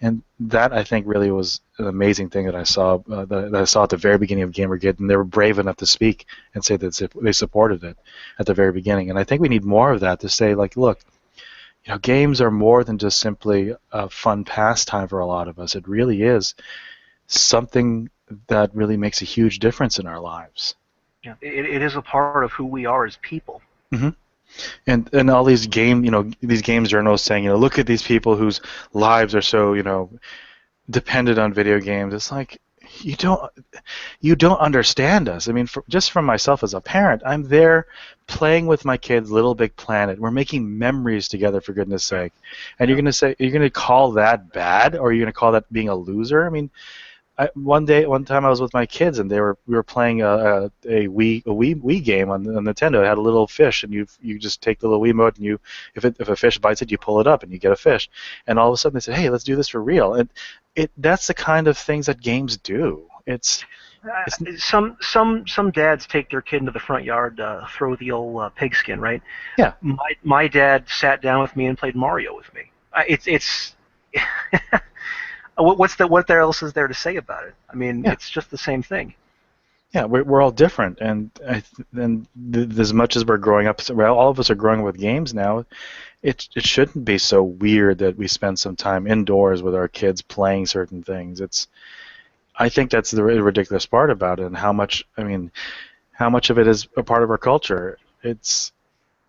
and that I think really was an amazing thing that I saw that I saw at the very beginning of GamerGate, and they were brave enough to speak and say that they supported it at the very beginning. And I think we need more of that to say like, look. Games are more than just simply a fun pastime for a lot of us. It really is something that really makes a huge difference in our lives. Yeah. It is a part of who we are as people. Mm-hmm. And all these these game journalists saying, look at these people whose lives are so, dependent on video games. It's like you don't understand us. I mean, just from myself as a parent, I'm there playing with my kids Little Big Planet. We're making memories together, for goodness sake. And you're going to call that bad, or you're going to call that being a loser? I mean, one time I was with my kids, and we were playing a Wii game on Nintendo. It had a little fish, and you just take the little Wiimote, and if a fish bites it, you pull it up, and you get a fish. And all of a sudden they said, "Hey, let's do this for real." And that's the kind of things that games do. It's Some dads take their kid into the front yard, throw the old pigskin, right? Yeah. My dad sat down with me and played Mario with me. It's what else is there to say about it? I mean, Yeah. It's just the same thing. Yeah, we're all different, and as much as we're growing up, all of us are growing up with games now. It shouldn't be so weird that we spend some time indoors with our kids playing certain things. I think that's the ridiculous part about it, and how much of it is a part of our culture.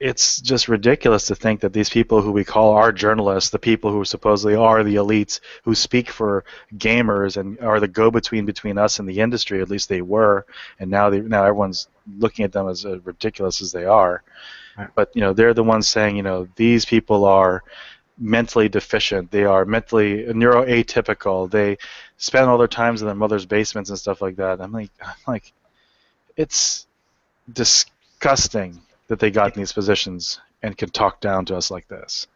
It's just ridiculous to think that these people who we call our journalists, the people who supposedly are the elites, who speak for gamers and are the go-between between us and the industry, at least they were, and now everyone's looking at them as ridiculous as they are. Right. But they're the ones saying, these people are mentally deficient. They are mentally neuroatypical. They spend all their times in their mother's basements and stuff like that. I'm like, it's disgusting that they got in these positions and can talk down to us like this.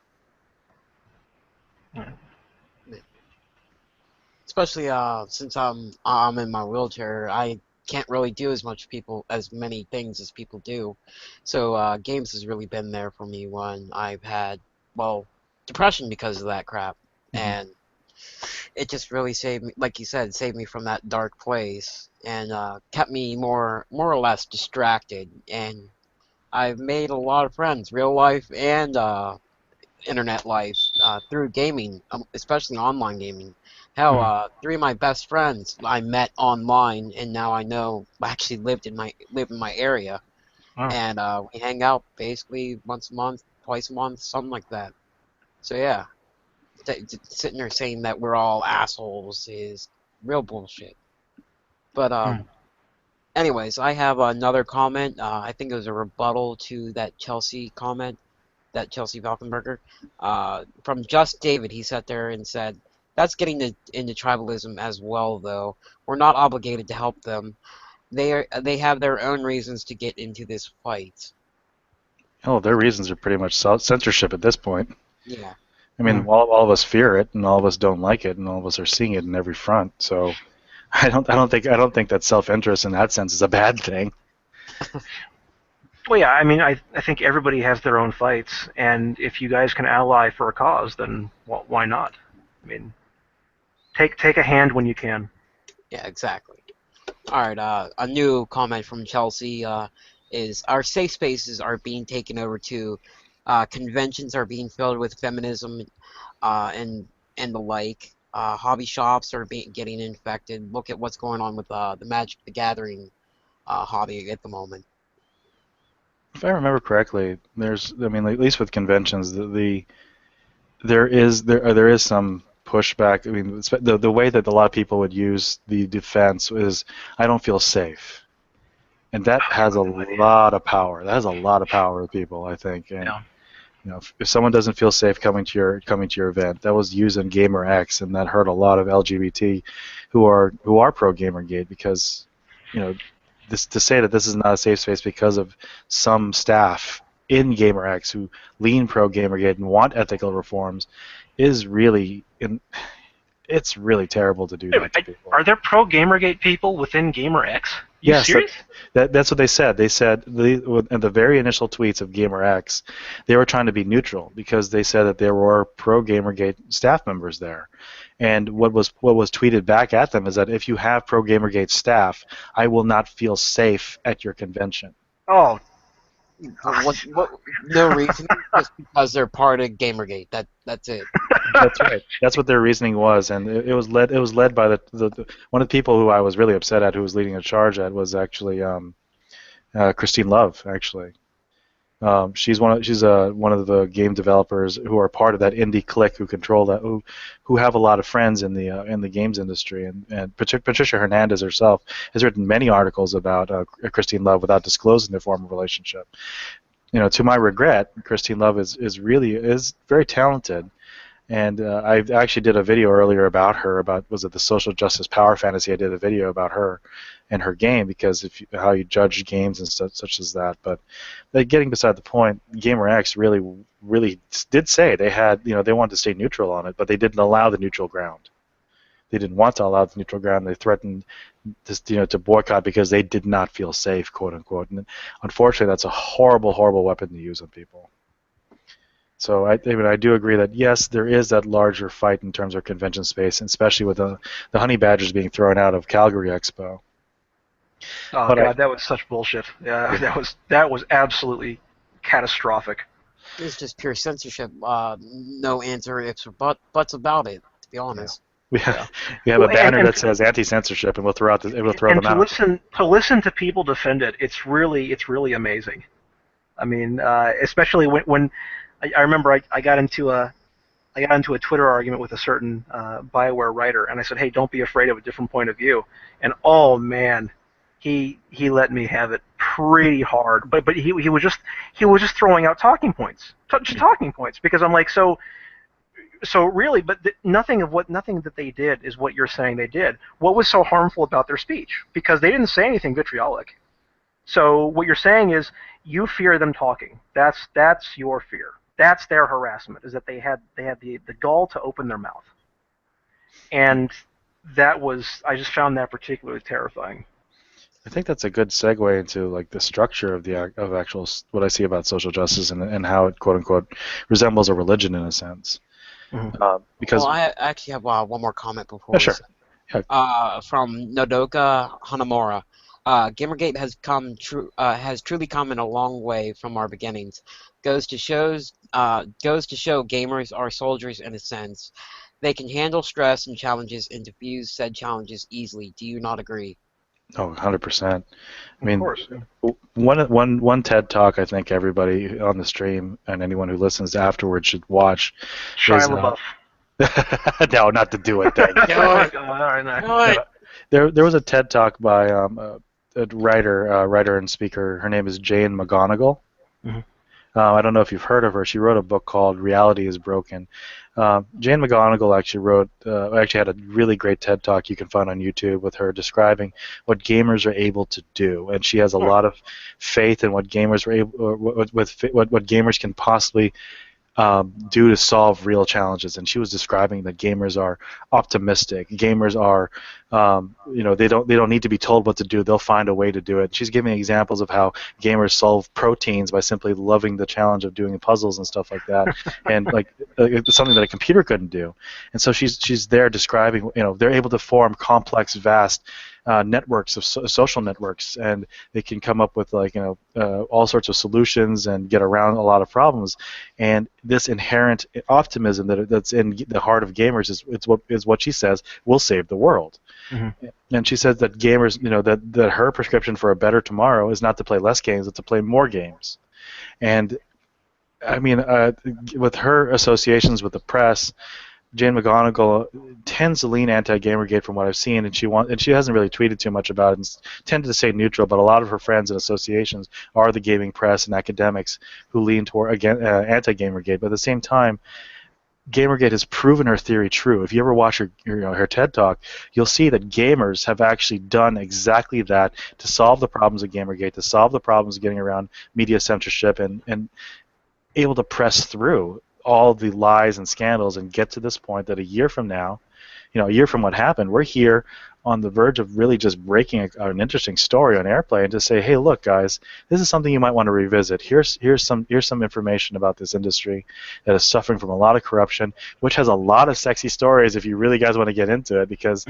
Especially since I'm in my wheelchair, I can't really do as many things as people do. So games has really been there for me when I've had, well, depression because of that crap. And it just really saved me, like you said, saved me from that dark place and kept me more or less distracted. And I've made a lot of friends, real life and internet life, through gaming, especially online gaming. Hell, 3 of my best friends I met online, and now I know actually live in my area, Wow. and we hang out basically once a month, twice a month, something like that. So yeah, sitting there saying that we're all assholes is real bullshit. But anyways, I have another comment. I think it was a rebuttal to that Chelsea comment, that Chelsea Valkenberger. From Just David, he sat there and said, "That's getting into tribalism as well, though. We're not obligated to help them. They have their own reasons to get into this fight." Oh, their reasons are pretty much censorship at this point. Yeah. I mean, all of us fear it, and all of us don't like it, and all of us are seeing it in every front. So, I don't think that self-interest in that sense is a bad thing. Well, yeah, I mean, I think everybody has their own fights, and if you guys can ally for a cause, then why not? I mean, take a hand when you can. Yeah, exactly. All right. A new comment from Chelsea is our safe spaces are being taken over too. Conventions are being filled with feminism, and the like. Hobby shops are getting infected. Look at what's going on with the Magic the Gathering hobby at the moment. If I remember correctly, I mean, at least with conventions, there is some pushback. I mean, the way that a lot of people would use the defense is, I don't feel safe, and that has a lot of power. That has a lot of power with people, I think. And Yeah. you know, if someone doesn't feel safe coming to your event, that was used in GamerX, and that hurt a lot of LGBT who are pro GamerGate, because you know, to say that this is not a safe space because of some staff in GamerX who lean pro GamerGate and want ethical reforms is really it's really terrible to do that to people. Are there pro GamerGate people within GamerX? You Yes, serious? that's what they said. They said in the very initial tweets of GamerX, they were trying to be neutral because they said that there were pro GamerGate staff members there. And what was tweeted back at them is that if you have pro GamerGate staff, I will not feel safe at your convention. Oh, What? No reason, just because they're part of GamerGate. That's it. That's right. That's what their reasoning was, and it was led by the one of the people who I was really upset at, who was leading a charge at, was actually Christine Love. Actually, she's one of the game developers who are part of that indie clique who control that, who have a lot of friends in the games industry, and Patricia Hernandez herself has written many articles about Christine Love without disclosing their former relationship. You know, to my regret, Christine Love is very talented. And I actually did a video earlier about her, was it the Social Justice Power Fantasy? I did a video about her and her game, because how you judge games and stuff such as that. But getting beside the point, GamerX really did say they wanted to stay neutral on it, but they didn't allow the neutral ground. They didn't want to allow the neutral ground. They threatened to boycott because they did not feel safe, quote unquote. And unfortunately, that's a horrible, horrible weapon to use on people. So I do agree that yes, there is that larger fight in terms of convention space, and especially with the honey badgers being thrown out of Calgary Expo. Oh But God, that was such bullshit. Yeah, that was absolutely catastrophic. It's just pure censorship. No answer ifs or buts about it, to be honest. we have a banner that says anti-censorship, and we'll throw them out. To listen to people defend it, it's really amazing. I mean, especially when I remember I got into a Twitter argument with a certain BioWare writer, and I said, "Hey, don't be afraid of a different point of view." And oh man, he let me have it pretty hard. But he was just throwing out talking points, just talking points, because I'm like, so So really, but nothing that they did is what you're saying they did. What was so harmful about their speech? Because they didn't say anything vitriolic. So what you're saying is you fear them talking. That's your fear. That's their harassment. Is that they had the gall to open their mouth, and that was, I just found that particularly terrifying. I think that's a good segue into like the structure of actual what I see about social justice and how it quote unquote resembles a religion in a sense. Because Well, I actually have one more comment before. yeah, sure. From Nodoka Hanamura. GamerGate has truly come in a long way from our beginnings. Goes to show gamers are soldiers in a sense. They can handle stress and challenges and diffuse said challenges easily. Do you not agree? Oh, 100%. I mean, Of course. one TED Talk I think everybody on the stream and anyone who listens afterwards should watch. Shia LaBeouf. No, not to do it. Thank you. Oh, all right, no. There was a TED Talk by a writer and speaker. Her name is Jane McGonigal. Mm-hmm. I don't know if you've heard of her. She wrote a book called Reality is Broken. Jane McGonigal actually had a really great TED Talk you can find on YouTube with her describing what gamers are able to do, and she has a lot of faith in what gamers what gamers can possibly do to solve real challenges. And she was describing that gamers are optimistic. Gamers are, they don't need to be told what to do. They'll find a way to do it. She's giving examples of how gamers solve proteins by simply loving the challenge of doing puzzles and stuff like that, and like it's something that a computer couldn't do. And so she's there describing, they're able to form complex, vast networks of social networks, and they can come up with all sorts of solutions and get around a lot of problems. And this inherent optimism that's in the heart of gamers is what she says will save the world. Mm-hmm. And she says that gamers, that her prescription for a better tomorrow is not to play less games, but to play more games. And I mean, with her associations with the press, Jane McGonigal tends to lean anti-GamerGate from what I've seen, and she hasn't really tweeted too much about it and tended to stay neutral, but a lot of her friends and associations are the gaming press and academics who lean toward anti-GamerGate. But at the same time, GamerGate has proven her theory true. If you ever watch her TED Talk, you'll see that gamers have actually done exactly that to solve the problems of GamerGate, to solve the problems of getting around media censorship and able to press through all the lies and scandals and get to this point that a year from now, a year from what happened, we're here on the verge of really just breaking an interesting story on Airplay and to say, hey, look, guys, this is something you might want to revisit. Here's some information about this industry that is suffering from a lot of corruption, which has a lot of sexy stories if you really guys want to get into it, because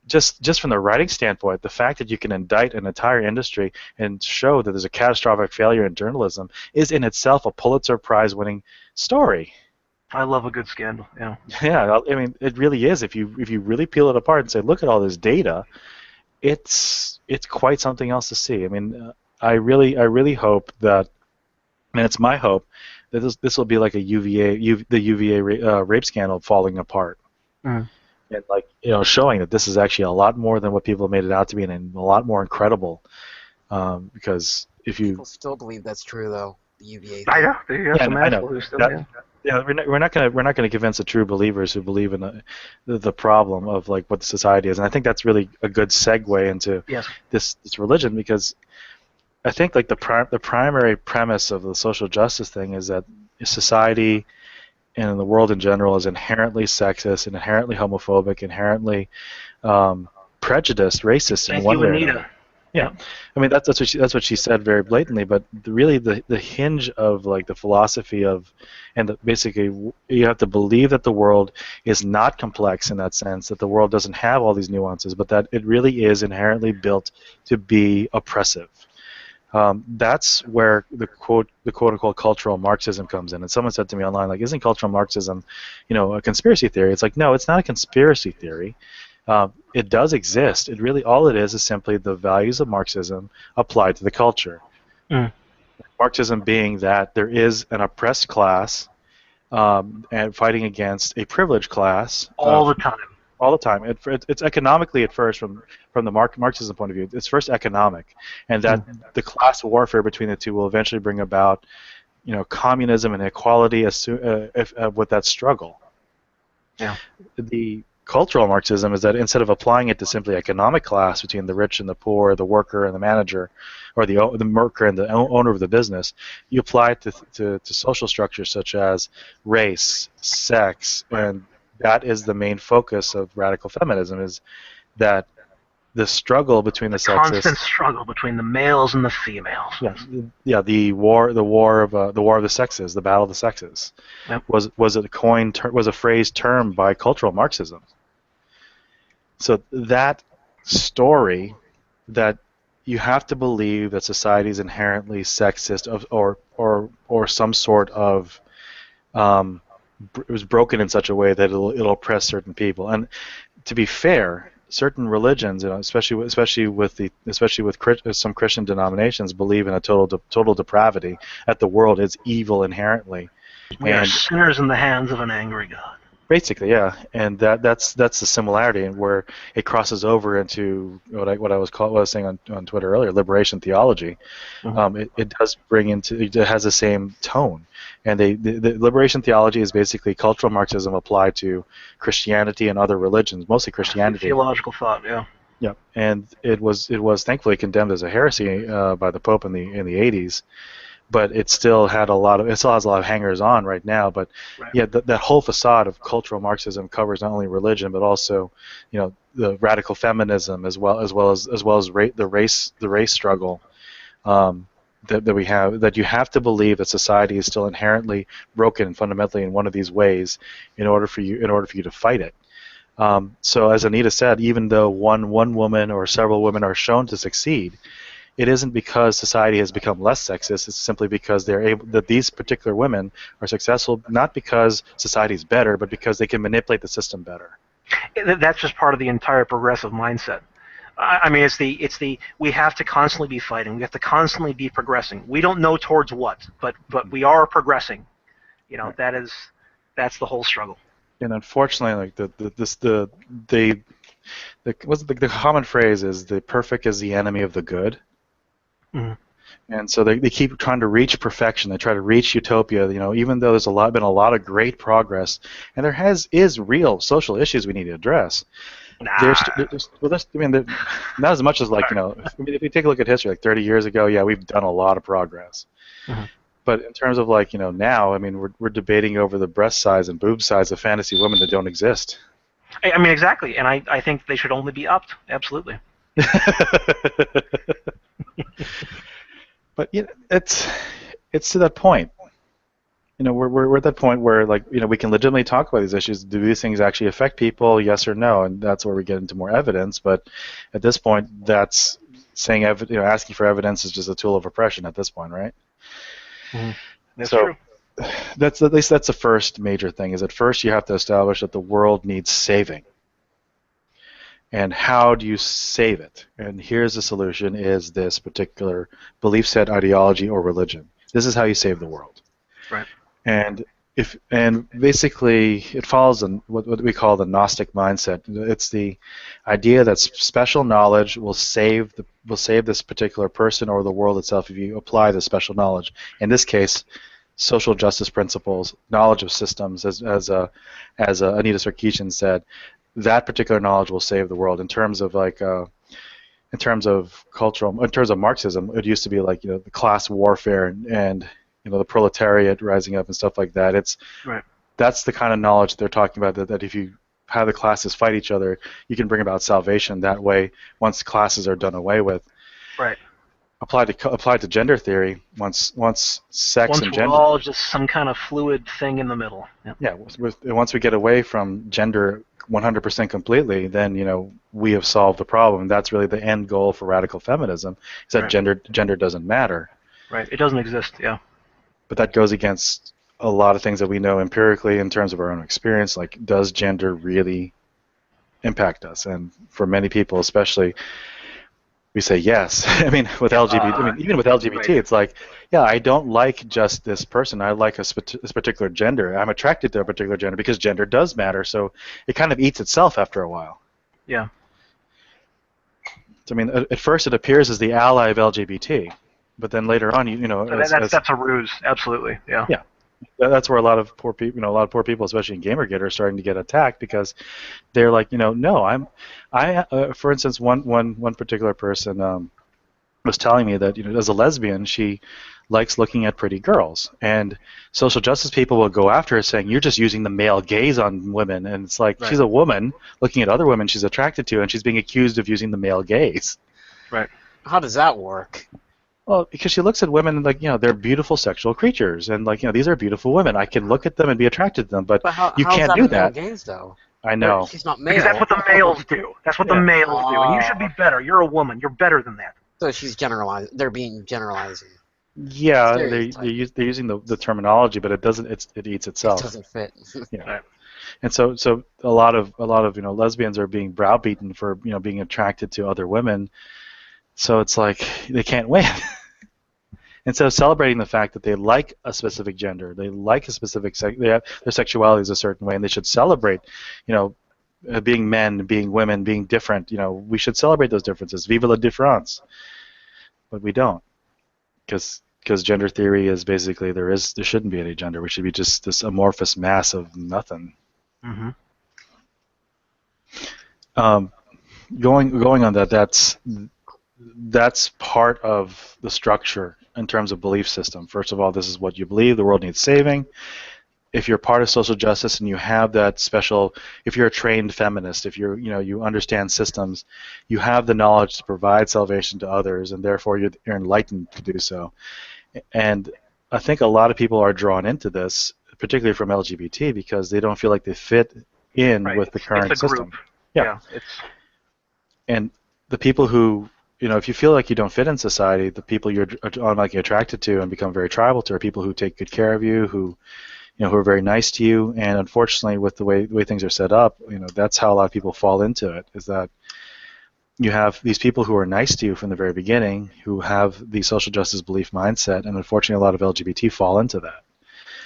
just from the writing standpoint, the fact that you can indict an entire industry and show that there's a catastrophic failure in journalism is in itself a Pulitzer Prize-winning story. I love a good scandal. Yeah. Yeah, I mean, it really is. If you really peel it apart and say, look at all this data, it's quite something else to see. I mean, I really hope that, and it's my hope that this will be like the UVA rape scandal falling apart. Mm. And showing that this is actually a lot more than what people have made it out to be, and a lot more incredible. Because if you people still believe that's true, though, the UVA thing. I know. I know. We're not gonna convince the true believers who believe in the problem of like what the society is, and I think that's really a good segue into this religion, because I think like the primary premise of the social justice thing is that society and the world in general is inherently sexist and inherently homophobic, inherently prejudiced, racist in one way or another. Yeah, I mean that's what she said very blatantly. But really, the hinge of like the philosophy of, and basically you have to believe that the world is not complex in that sense, that the world doesn't have all these nuances, but that it really is inherently built to be oppressive. That's where the quote unquote cultural Marxism comes in. And someone said to me online, like, isn't cultural Marxism, a conspiracy theory? It's like, no, it's not a conspiracy theory. It does exist. It really, all it is simply the values of Marxism applied to the culture. Mm. Marxism being that there is an oppressed class and fighting against a privileged class. All the time. All the time. It's economically at first, from the Marxism point of view, it's first economic, and that the class warfare between the two will eventually bring about communism and equality with that struggle. Yeah. The cultural Marxism is that instead of applying it to simply economic class between the rich and the poor, the worker and the manager, or the worker and the owner of the business, you apply it to social structures such as race, sex, and that is the main focus of radical feminism, is that the struggle between the sexes, constant struggle between the males and the females. the war of the sexes, the battle of the sexes, Yep. was a phrase termed by cultural Marxism. So that story, that you have to believe that society is inherently sexist, or some sort of it was broken in such a way that it'll oppress certain people. And to be fair, certain religions, especially with some Christian denominations, believe in a total depravity, that the world is evil inherently. We are sinners in the hands of an angry God. Basically, yeah, and that's the similarity, and where it crosses over into what I was saying on Twitter earlier, liberation theology. Mm-hmm. It does bring it has the same tone, and the liberation theology is basically cultural Marxism applied to Christianity and other religions, mostly Christianity. Theological thought, yeah. Yeah, and it was thankfully condemned as a heresy by the Pope in the 80s. But it still has a lot of hangers on right now. But yeah, that whole facade of cultural Marxism covers not only religion but also, the radical feminism as well as the race struggle that we have. That you have to believe that society is still inherently broken fundamentally in one of these ways in order for you to fight it. So as Anita said, even though one woman or several women are shown to succeed, it isn't because society has become less sexist. It's simply because that these particular women are successful, not because society is better, but because they can manipulate the system better. That's just part of the entire progressive mindset. I mean, it's the we have to constantly be fighting. We have to constantly be progressing. We don't know towards what, but we are progressing. Right. That's the whole struggle. And unfortunately, like the common phrase is the perfect is the enemy of the good. Mm-hmm. And so they keep trying to reach perfection. They try to reach utopia. Even though there's been a lot of great progress, and there is real social issues we need to address. Nah. Not as much as if you take a look at history, like 30 years ago, yeah, we've done a lot of progress. Mm-hmm. But in terms of now, we're debating over the breast size and boob size of fantasy women that don't exist. I mean, exactly, and I think they should only be upped. Absolutely. But it's to that point. We're at that point where we can legitimately talk about these issues. Do these things actually affect people? Yes or no? And that's where we get into more evidence. But at this point, that's saying asking for evidence is just a tool of oppression at this point, right? Mm-hmm. That's true. That's at least that's the first major thing. Is at first you have to establish that the world needs saving. And how do you save it? And here's the solution: is this particular belief set, ideology, or religion? This is how you save the world. Right. And basically it follows what we call the Gnostic mindset. It's the idea that special knowledge will save this particular person or the world itself if you apply the special knowledge. In this case, social justice principles, knowledge of systems, as Anita Sarkeesian said. That particular knowledge will save the world. In terms of in terms of Marxism, it used to be the class warfare and the proletariat rising up and stuff like that. That's the kind of knowledge they're talking about. That if you have the classes fight each other, you can bring about salvation that way. Once classes are done away with. Right. Applied to gender theory, once sex and gender. We're all just some kind of fluid thing in the middle. Yep. Yeah. Once we get away from gender 100% completely, then we have solved the problem. That's really the end goal for radical feminism. Is that gender doesn't matter. Right. It doesn't exist. Yeah. But that goes against a lot of things that we know empirically in terms of our own experience. Like, does gender really impact us? And for many people, especially, we say yes. With LGBT, even with LGBT, right. It's like, yeah, I don't like just this person. I like this particular gender. I'm attracted to a particular gender because gender does matter. So it kind of eats itself after a while. Yeah. So, at first it appears as the ally of LGBT. But then later on, you know, So as that's a ruse, absolutely. Yeah. yeah, that's where a lot of poor people, you know, a lot of poor people, especially in GamerGate, are starting to get attacked because they're like, you know, no, for instance, one particular person was telling me that, you know, as a lesbian, she likes looking at pretty girls, and social justice people will go after her saying, you're just using the male gaze on women, and it's like, Right. she's a woman looking at other women she's attracted to, and she's being accused of using the male gaze. Right. How does that work? Well, because she looks at women like, you know, they're beautiful sexual creatures, and like, you know, these are beautiful women. I can look at them and be attracted to them, but But you how's can't that do a male that. gaze, though? I know. She's not male. Because that's what the males do. That's what the Yeah. males do. And you should be better. You're a woman. You're better than that. So she's generalizing. They're being generalizing. Yeah, Stereotype. they're using the terminology, but it eats itself. It doesn't fit. Yeah. Right. And so a lot of you know, lesbians are being browbeaten for, you know, being attracted to other women. So it's like they can't win. Instead of celebrating the fact that they like a specific gender, they like a specific their sexuality is a certain way, and they should celebrate, you know, being men, being women, being different. You know, we should celebrate those differences. Vive la différence. But we don't, because gender theory is basically there shouldn't be any gender. We should be just this amorphous mass of nothing. Mm-hmm. Going on that, that's part of the structure in terms of belief system. First of all, this is what you believe. The world needs saving. If you're part of social justice and you have that special, if you're a trained feminist, if you're, you know, you understand systems, you have the knowledge to provide salvation to others, and therefore you're enlightened to do so. And I think a lot of people are drawn into this, particularly from LGBT, because they don't feel like they fit in Right. with the current It's a system. group. Yeah. It's And the people who, you know, if you feel like you don't fit in society, the people you're automatically attracted to and become very tribal to are people who take good care of you, who, you know, who are very nice to you. And unfortunately, with the way things are set up, you know, that's how a lot of people fall into it. Is that you have these people who are nice to you from the very beginning, who have the social justice belief mindset, and unfortunately, a lot of LGBT fall into that.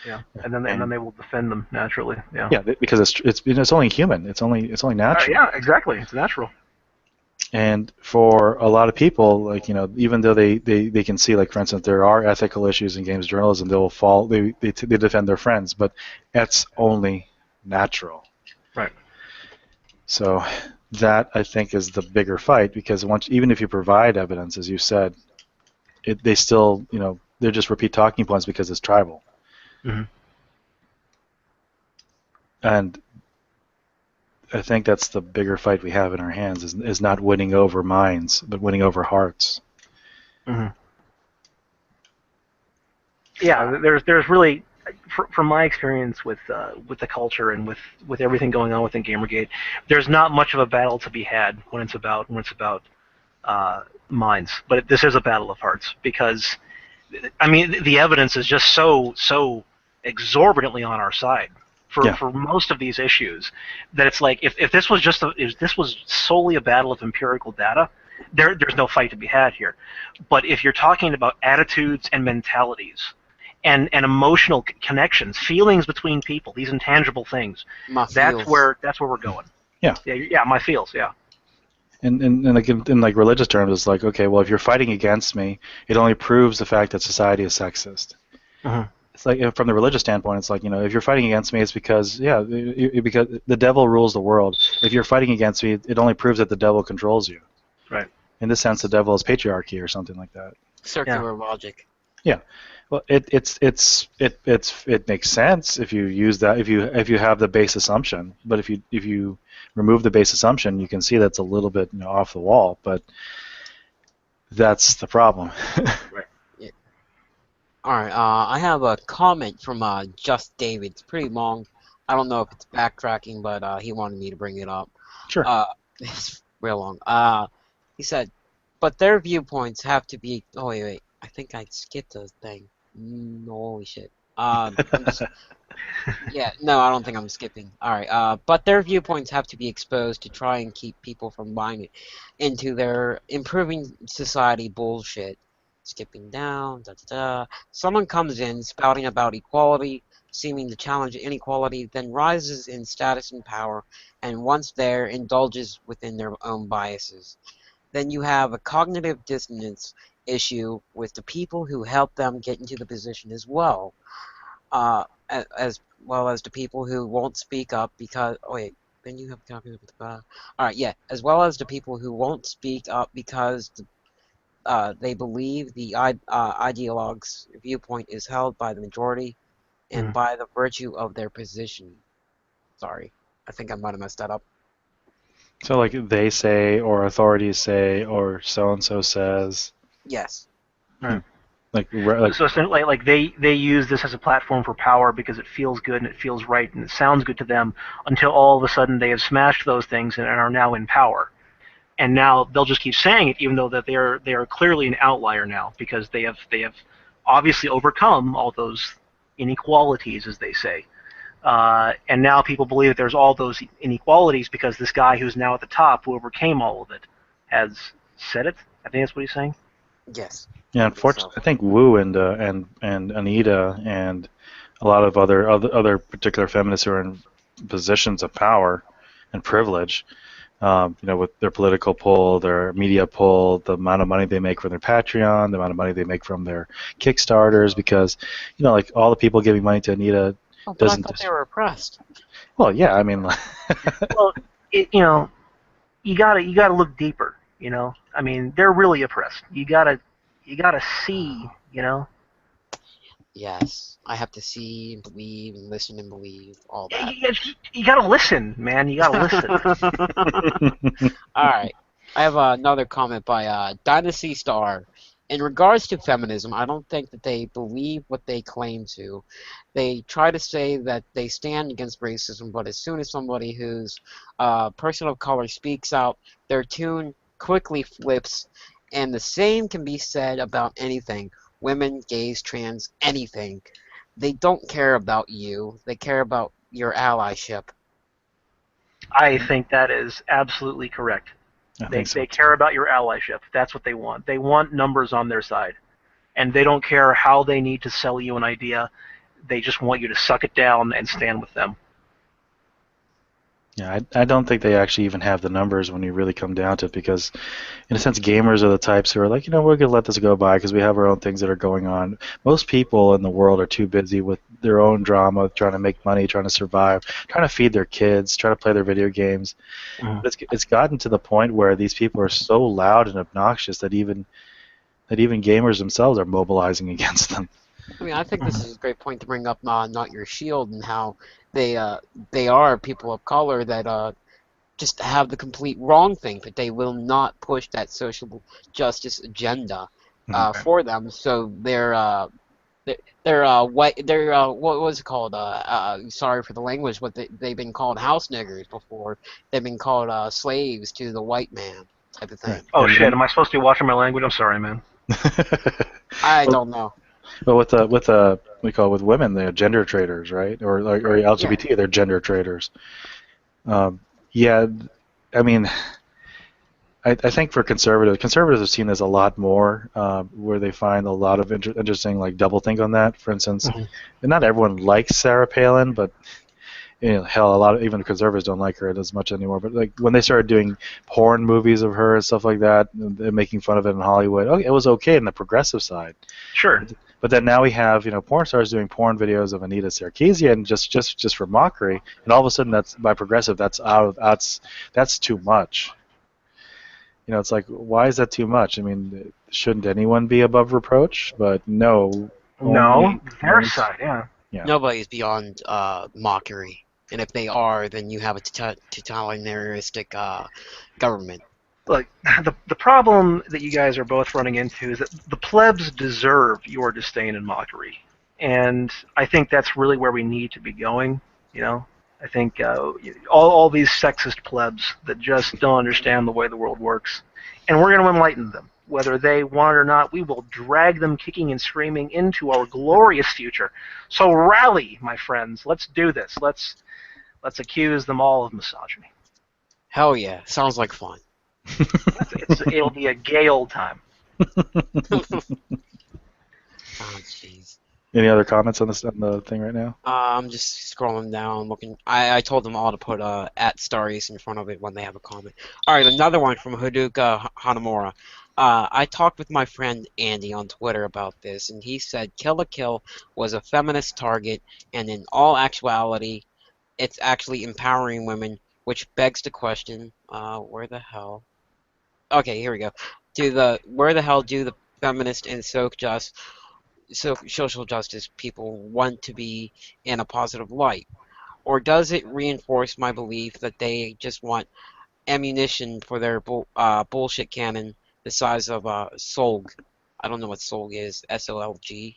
yeah. And then they will defend them naturally. Yeah. Yeah, because it's you know, it's only human. It's only natural. Yeah. Exactly. It's natural. And for a lot of people, like, you know, even though they can see, like, for instance, there are ethical issues in games journalism, they defend their friends, but that's only natural. Right. So that, I think, is the bigger fight, because even if you provide evidence, as you said, they still, you know, they're just repeat talking points because it's tribal. Mm-hmm. And I think that's the bigger fight we have in our hands, is not winning over minds, but winning over hearts. Mm-hmm. Yeah, there's really, from my experience with the culture and with everything going on within GamerGate, there's not much of a battle to be had when it's about minds. But this is a battle of hearts, because, I mean, the evidence is just so exorbitantly on our side for most of these issues, that it's like, if this was if this was solely a battle of empirical data, there's no fight to be had here. But if you're talking about attitudes and mentalities and emotional connections, feelings between people, these intangible things, that's where we're going. Yeah, my feels, yeah. And like in like religious terms, it's like, okay, well, if you're fighting against me, it only proves the fact that society is sexist. Uh-huh. It's like, from the religious standpoint, it's like, you know, if you're fighting against me, it's because, because the devil rules the world. If you're fighting against me, it only proves that the devil controls you. Right. In this sense, the devil is patriarchy or something like that. Circular logic. Yeah. Well, it makes sense if you use that, if you have the base assumption. But if you remove the base assumption, you can see that's a little bit, you know, off the wall. But that's the problem. Right. Alright, I have a comment from Just David. It's pretty long. I don't know if it's backtracking, but he wanted me to bring it up. Sure. It's real long. He said, but their viewpoints have to be... Oh, wait. I think I skipped a thing. Holy shit. Yeah, no, I don't think I'm skipping. Alright, but their viewpoints have to be exposed to try and keep people from buying it into their improving society bullshit. Skipping down, Someone comes in spouting about equality, seeming to challenge inequality, then rises in status and power, and once there, indulges within their own biases. Then you have a cognitive dissonance issue with the people who helped them get into the position as well, as well as the people who won't speak up because. Oh wait, then you have a copy of the. All right, yeah, as well as the people who won't speak up because they believe the ideologue's viewpoint is held by the majority and by the virtue of their position. Sorry, I think I might have messed that up. So like they say, or authorities say, or so and so says. Yes. Right. Like So essentially, like they use this as a platform for power because it feels good and it feels right and it sounds good to them until all of a sudden they have smashed those things and are now in power. And now they'll just keep saying it, even though that they are clearly an outlier now because they have obviously overcome all those inequalities, as they say. And now people believe that there's all those inequalities because this guy who's now at the top, who overcame all of it, has said it. I think that's what he's saying. Yes. Yeah, unfortunately, I think Wu and Anita and a lot of other particular feminists who are in positions of power and privilege, with their political pull, their media pull, the amount of money they make from their Patreon, the amount of money they make from their Kickstarters, because, like all the people giving money to Anita Oh, but doesn't. I thought they were oppressed. Well, yeah, I mean. Well, you gotta look deeper. I mean, they're really oppressed. You gotta see. Yes, I have to see and believe and listen and believe all that. You gotta listen, man. You gotta listen. All right, I have another comment by Dynasty Star. In regards to feminism, I don't think that they believe what they claim to. They try to say that they stand against racism, but as soon as somebody who's person of color speaks out, their tune quickly flips, and the same can be said about anything. Women, gays, trans, anything. They don't care about you. They care about your allyship. I think that is absolutely correct. They care about your allyship. That's what they want. They want numbers on their side. And they don't care how they need to sell you an idea. They just want you to suck it down and stand with them. Yeah, I don't think they actually even have the numbers when you really come down to it, because, in a sense, gamers are the types who are like, we're going to let this go by because we have our own things that are going on. Most people in the world are too busy with their own drama, trying to make money, trying to survive, trying to feed their kids, trying to play their video games. But it's gotten to the point where these people are so loud and obnoxious that even gamers themselves are mobilizing against them. I mean, I think this is a great point to bring up Not Your Shield and how they are people of color that just have the complete wrong thing, but they will not push that social justice agenda for them. So they're white. They're what was it called? Sorry for the language, but they've been called house niggers before. They've been called slaves to the white man type of thing. Right. Oh shit! Am I supposed to be watching my language? I'm sorry, man. I don't know. But with women, they're gender traders, right? Or LGBT, they're gender traders. Yeah, I mean, I think for conservatives have seen this a lot more, where they find a lot of interesting like doublethink on that. For instance, and not everyone likes Sarah Palin, but hell, a lot of even conservatives don't like her as much anymore. But like when they started doing porn movies of her and stuff like that, and making fun of it in Hollywood, it was okay in the progressive side. Sure. But then now we have porn stars doing porn videos of Anita Sarkeesian just for mockery, and all of a sudden that's by progressive. That's too much. It's like, why is that too much? I mean, shouldn't anyone be above reproach? But no. Their side, yeah. Nobody's beyond mockery, and if they are, then you have a totalitarianistic government. Look, the problem that you guys are both running into is that the plebs deserve your disdain and mockery, and I think that's really where we need to be going. I think all these sexist plebs that just don't understand the way the world works, and we're going to enlighten them. Whether they want it or not, we will drag them kicking and screaming into our glorious future. So rally, my friends. Let's do this. Let's accuse them all of misogyny. Hell yeah. Sounds like fun. It'll be a gay old time. Oh, jeez. Any other comments on the thing right now? I'm just scrolling down, looking. I told them all to put at Starius in front of it when they have a comment. All right, another one from Haduka Hanamura. I talked with my friend Andy on Twitter about this, and he said Kill la Kill was a feminist target, and in all actuality, it's actually empowering women, which begs the question, where the hell? Okay, here we go. Where the hell do the feminist and social justice people want to be in a positive light? Or does it reinforce my belief that they just want ammunition for their bullshit cannon the size of a SOLG? I don't know what SOLG is. SOLG.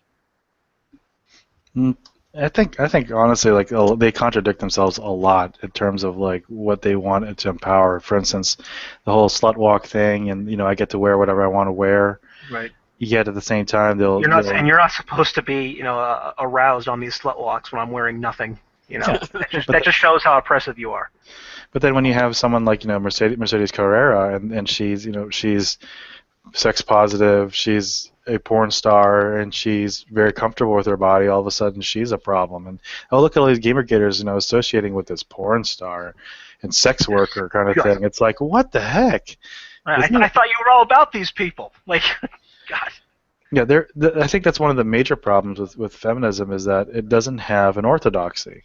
Mm, I think honestly, like they contradict themselves a lot in terms of like what they want to empower. For instance, the whole slut walk thing, and I get to wear whatever I want to wear. Right. Yet at the same time, they'll, You're not supposed to be, aroused on these slut walks when I'm wearing nothing. yeah. That just shows how oppressive you are. But then when you have someone like Mercedes Carrera, and she's she's sex positive, she's a porn star, and she's very comfortable with her body, all of a sudden she's a problem. And look at all these GamerGaters, associating with this porn star and sex worker kind of thing. It's like, what the heck? I thought you were all about these people. Like, God. Yeah, I think that's one of the major problems with feminism is that it doesn't have an orthodoxy.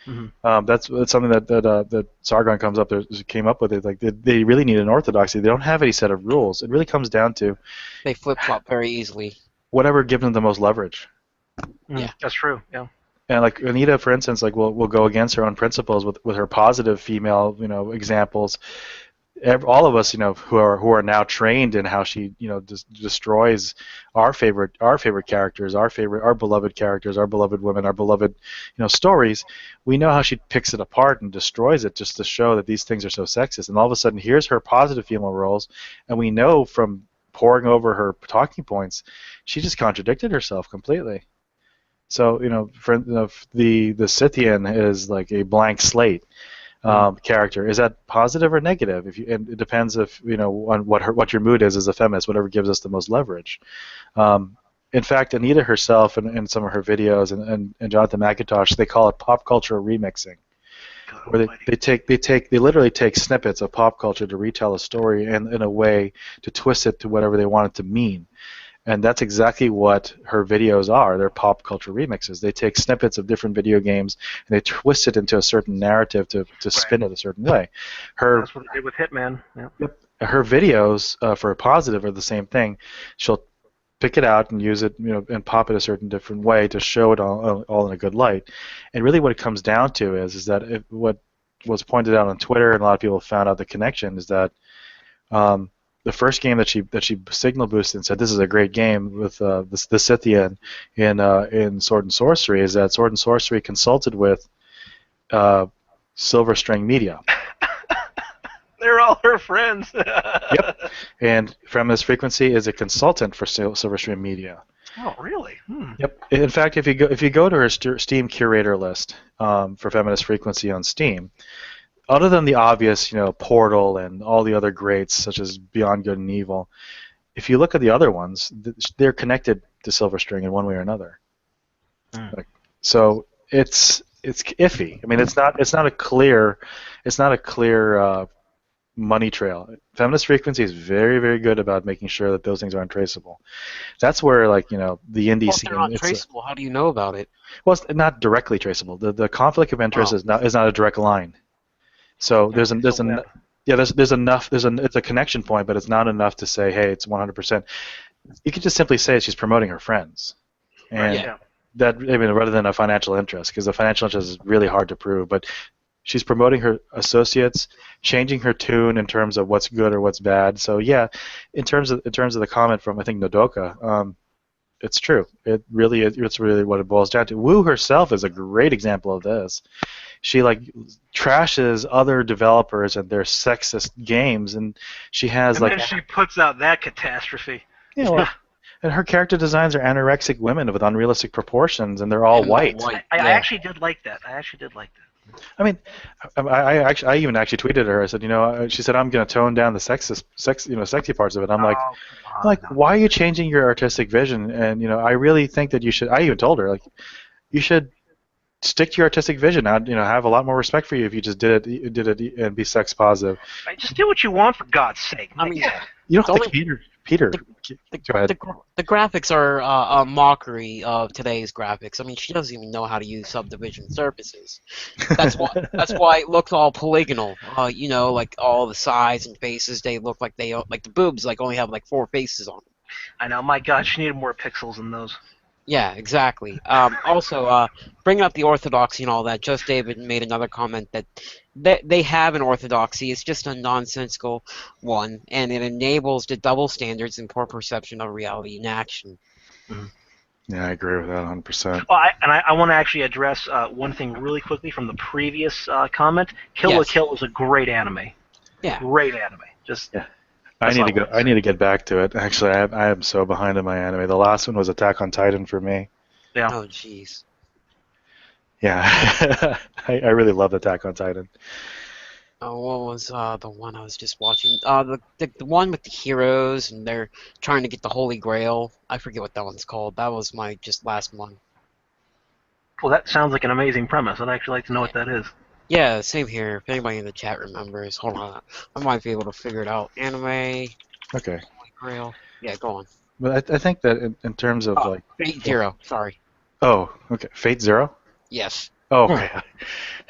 Mm-hmm. That's something that Sargon came up with. It like they really need an orthodoxy. They don't have any set of rules. It really comes down to They flip flop very easily. whatever gives them the most leverage. Yeah, that's true. Yeah. And like Anita, for instance, like will go against her own principles with her positive female examples. All of us, who are now trained in how she, destroys our favorite characters, our beloved characters, our beloved women, our beloved, stories. We know how she picks it apart and destroys it just to show that these things are so sexist. And all of a sudden, here's her positive female roles, and we know from poring over her talking points, she just contradicted herself completely. So, the Scythian is like a blank slate. Character. Is that positive or negative? And it depends on what your mood is as a feminist. Whatever gives us the most leverage. In fact, Anita herself in some of her videos and Jonathan McIntosh, they call it pop culture remixing, where they literally take snippets of pop culture to retell a story in a way to twist it to whatever they want it to mean. And that's exactly what her videos are. They're pop culture remixes. They take snippets of different video games and they twist it into a certain narrative to spin it a certain way. That's what they did with Hitman. Yeah. Her videos for a positive are the same thing. She'll pick it out and use it, and pop it a certain different way to show it all in a good light. And really, what it comes down to is that what was pointed out on Twitter, and a lot of people found out the connection is that. The first game that she signal boosted and said this is a great game with the Scythian in Sword and Sorcery is that Sword and Sorcery consulted with Silver String Media. They're all her friends. Yep. And Feminist Frequency is a consultant for Silver String Media. Oh, really? Yep. In fact, if you go to her Steam curator list for Feminist Frequency on Steam. Other than the obvious, Portal and all the other greats such as Beyond Good and Evil, if you look at the other ones, they're connected to Silver String in one way or another. So it's iffy. I mean, it's not a clear money trail. Feminist Frequency is very, very good about making sure that those things aren't traceable. That's where the indie scene. They're not traceable. How do you know about it? Well, it's not directly traceable. The conflict of interest is not a direct line. So it's a connection point, but it's not enough to say, hey, it's 100%. You could just simply say she's promoting her friends, and rather than a financial interest, because the financial interest is really hard to prove. But she's promoting her associates, changing her tune in terms of what's good or what's bad. So yeah, in terms of the comment from I think Nodoka, it's true. It's really what it boils down to. Wu herself is a great example of this. She trashes other developers and their sexist games, and she has then she puts out that catastrophe. Yeah, well, and her character designs are anorexic women with unrealistic proportions, and they're all white. I actually did like that. I mean, I even actually tweeted at her. I said, she said, I'm going to tone down the sexy parts of it. I'm why are you changing your artistic vision? And I really think that you should. I even told her you should stick to your artistic vision. I'd have a lot more respect for you if you just did it and be sex positive. Just do what you want for God's sake. I mean, You It's don't have only to cater. Peter, the, go ahead. the graphics are a mockery of today's graphics. I mean, she doesn't even know how to use subdivision surfaces. That's why it looks all polygonal. You know, like all the sides and faces, they look like like the boobs like only have like 4 faces on them. I know. My God, she needed more pixels in those. Yeah, exactly. Also, bringing up the orthodoxy and all that, Just David made another comment that they have an orthodoxy. It's just a nonsensical one, and it enables the double standards and poor perception of reality in action. Yeah, I agree with that 100%. Oh, I want to actually address one thing really quickly from the previous comment. Kill la Yes. Kill is a great anime. Yeah. Great anime. Just Yeah. I that's need all to go. want I say. need to get back to it. Actually, I am so behind in my anime. The last one was Attack on Titan for me. Yeah. Oh, jeez. Yeah, I really loved Attack on Titan. Oh, what was the one I was just watching? The one with the heroes and they're trying to get the Holy Grail. I forget what that one's called. That was my just last one. Well, that sounds like an amazing premise. I'd actually like to know what that is. Yeah, same here. If anybody in the chat remembers, hold on. I might be able to figure it out. Anime, Okay, Holy Grail. Yeah, go on. but I think that in terms of Oh, like, Fate Zero. Sorry. oh, okay, Fate Zero. Yes. Oh, okay.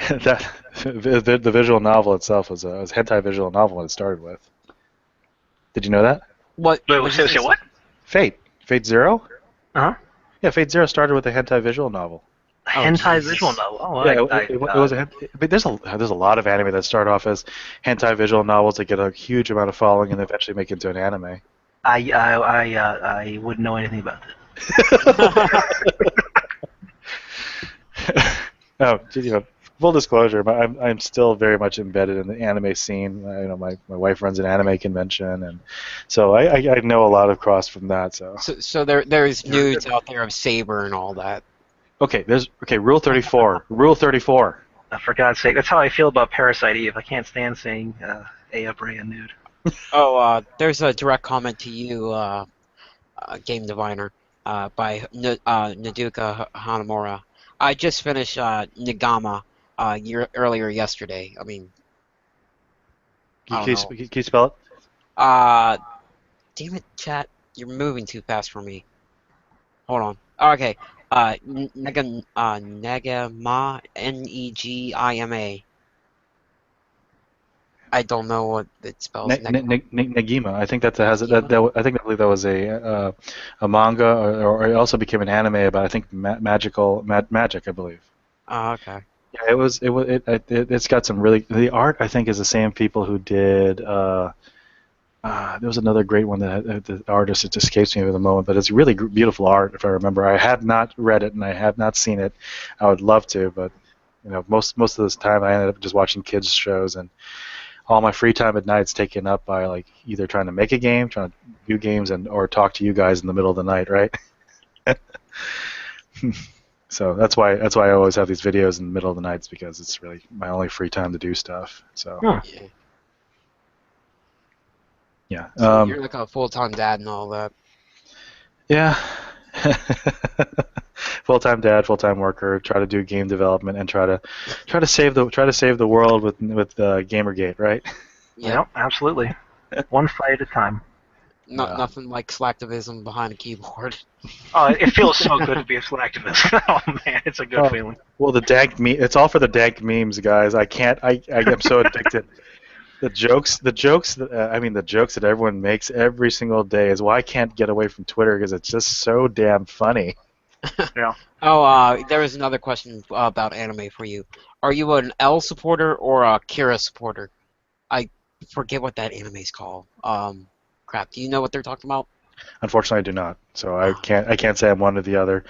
That the visual novel itself was a hentai visual novel when it started with. Did you know that? What? Wait, What did you say say? what? Fate Zero. Uh huh. Yeah, Fate Zero started with a hentai visual novel. Oh, Hentai Jesus. visual novel. Oh, Yeah, it was a. But there's a lot of anime that start off as hentai visual novels that get a huge amount of following and eventually make it into an anime. I wouldn't know anything about that. Oh, full disclosure, I'm still very much embedded in the anime scene. My wife runs an anime convention, and so I know a lot of cross from that. So So there's nudes out there of Saber and all that. okay. Rule 34. Rule 34. For God's sake, that's how I feel about Parasite Eve. I can't stand saying Aya Brea nude. Oh, there's a direct comment to you, GameDiviner, by Naduka Hanamura. I just finished Nagama earlier yesterday. I mean, I don't know. Can you spell it? Uh, damn it, chat. You're moving too fast for me. Hold on. Okay. Negama, Negima. I don't know what it spells. Negima. I think that has that. I believe that was a manga, or it also became an anime about I think magic. I believe. Oh, okay. Yeah, it's got some really the art. I think is the same people who did. There was another great one that the artist, it just escapes me at the moment, but it's really beautiful art. If I remember, I have not read it and I have not seen it. I would love to, but most of this time I ended up just watching kids shows, and all my free time at night is taken up by like either trying to make a game, trying to do games, or talk to you guys in the middle of the night, right? So that's why I always have these videos in the middle of the nights, because it's really my only free time to do stuff. So Yeah. yeah. So you're like a full-time dad and all that. Yeah. Full-time dad, full-time worker. Try to do game development and try to save the world with GamerGate, right? Yeah, absolutely. One fight at a time. Nothing like slacktivism behind a keyboard. Oh, it feels so good to be a slacktivist. Oh man, it's a good feeling. Well, the dank it's all for the dank memes, guys. I can't. I am so addicted. The jokes that everyone makes every single day is why I can't get away from Twitter, because it's just so damn funny. Yeah. Oh, there was another question about anime for you. Are you an L supporter or a Kira supporter? I forget what that anime's called. Crap. Do you know what they're talking about? Unfortunately, I do not. So I can't say I'm one or the other.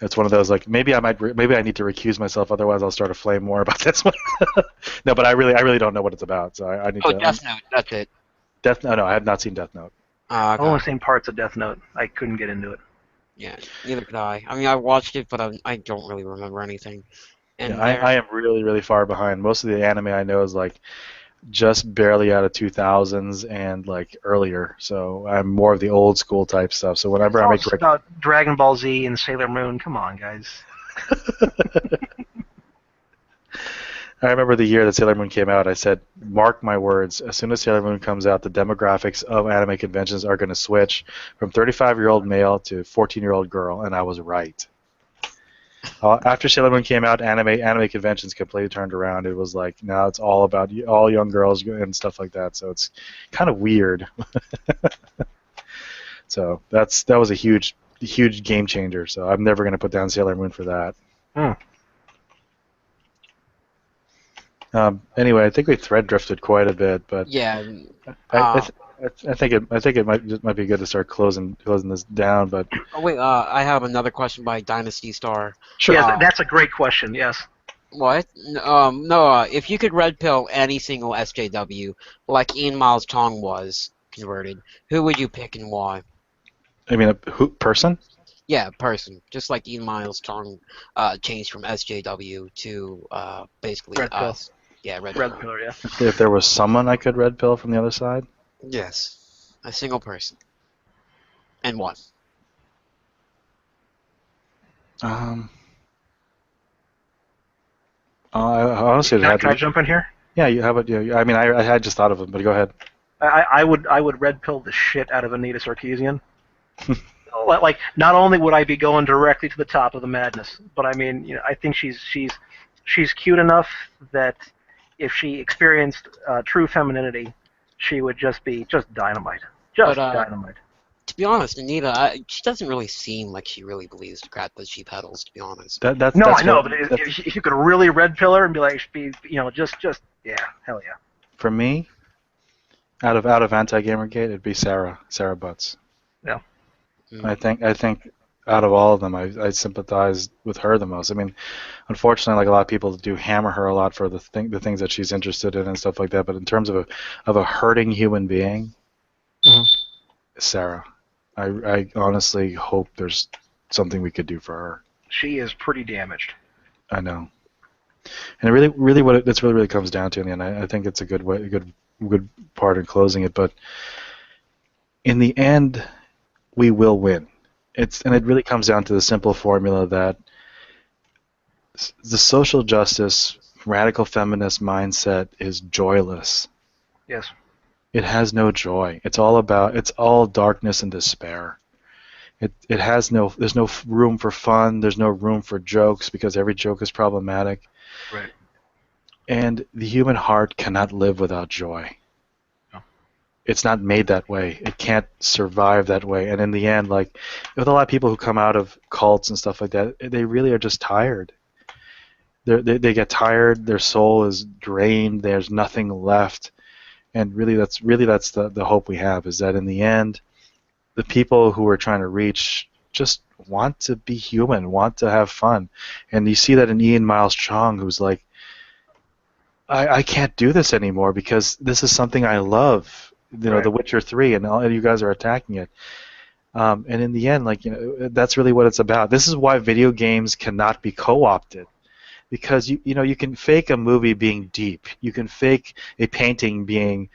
It's one of those like maybe I need to recuse myself, otherwise I'll start a flame war about this one. No, but I really don't know what it's about. So I need to. Death Note. That's it. Death Note. No, I have not seen Death Note. Okay. I've only seen parts of Death Note. I couldn't get into it. Yeah, neither could I. I mean, I watched it, but I don't really remember anything. And Yeah, I am really far behind. Most of the anime I know is like just barely out of 2000s and like earlier. So I'm more of the old school type stuff. So whenever I make It's about Dragon Ball Z and Sailor Moon. Come on, guys. I remember the year that Sailor Moon came out. I said, "Mark my words. As soon as Sailor Moon comes out, the demographics of anime conventions are going to switch from 35-year-old male to 14-year-old girl," and I was right. After Sailor Moon came out, anime conventions completely turned around. It was like now it's all about all young girls and stuff like that. So it's kind of weird. So that was a huge game changer. So I'm never going to put down Sailor Moon for that. Anyway, I think we thread drifted quite a bit, but Yeah. I think it might be good to start closing this down. But Oh wait, I have another question by Dynasty Star. sure. Yes, that's a great question. Yes. What? No. If you could red pill any single SJW, like Ian Miles Chong was converted, who would you pick and why? I mean, who person? Yeah, person. Just like Ian Miles Chong changed from SJW to basically Red pill. us. Yeah, red Red pill. pillar. Yeah. If there was someone I could red pill from the other side. Yes, a single person. And what? Honestly, Can I jump in here? Yeah, you have it. Yeah, I mean, I had just thought of it, but go ahead. I would red pill the shit out of Anita Sarkeesian. Like, not only would I be going directly to the top of the madness, but I mean, I think she's cute enough that if she experienced true femininity, she would just be dynamite, dynamite. To be honest, Anita, she doesn't really seem like she really believes the crap that she peddles. To be honest. That's I know, but if you could really red pill her and be like, yeah, hell yeah. For me, out of anti-GamerGate, it'd be Sarah Butts. Yeah. I think out of all of them, I sympathize with her the most. I mean, unfortunately, like a lot of people do hammer her a lot for the things that she's interested in and stuff like that. But in terms of a hurting human being, Sarah, I honestly hope there's something we could do for her. She is pretty damaged. I know, and really that's really comes down to, and I think it's a good part in closing it. But in the end, we will win. It really comes down to the simple formula that the social justice, radical feminist mindset is joyless. Yes. It has no joy. It's all darkness and despair. There's no room for fun. There's no room for jokes because every joke is problematic. Right. And the human heart cannot live without joy. It's not made that way. It can't survive that way. And in the end, like with a lot of people who come out of cults and stuff like that, they really are just tired. They get tired. Their soul is drained. There's nothing left. And really, that's the hope we have, is that in the end, the people who we're trying to reach just want to be human, want to have fun. And you see that in Ian Miles Chong, who's like, I can't do this anymore because this is something I love. Right. The Witcher 3, and all you guys are attacking it. And in the end, that's really what it's about. This is why video games cannot be co-opted, because you can fake a movie being deep. You can fake a painting being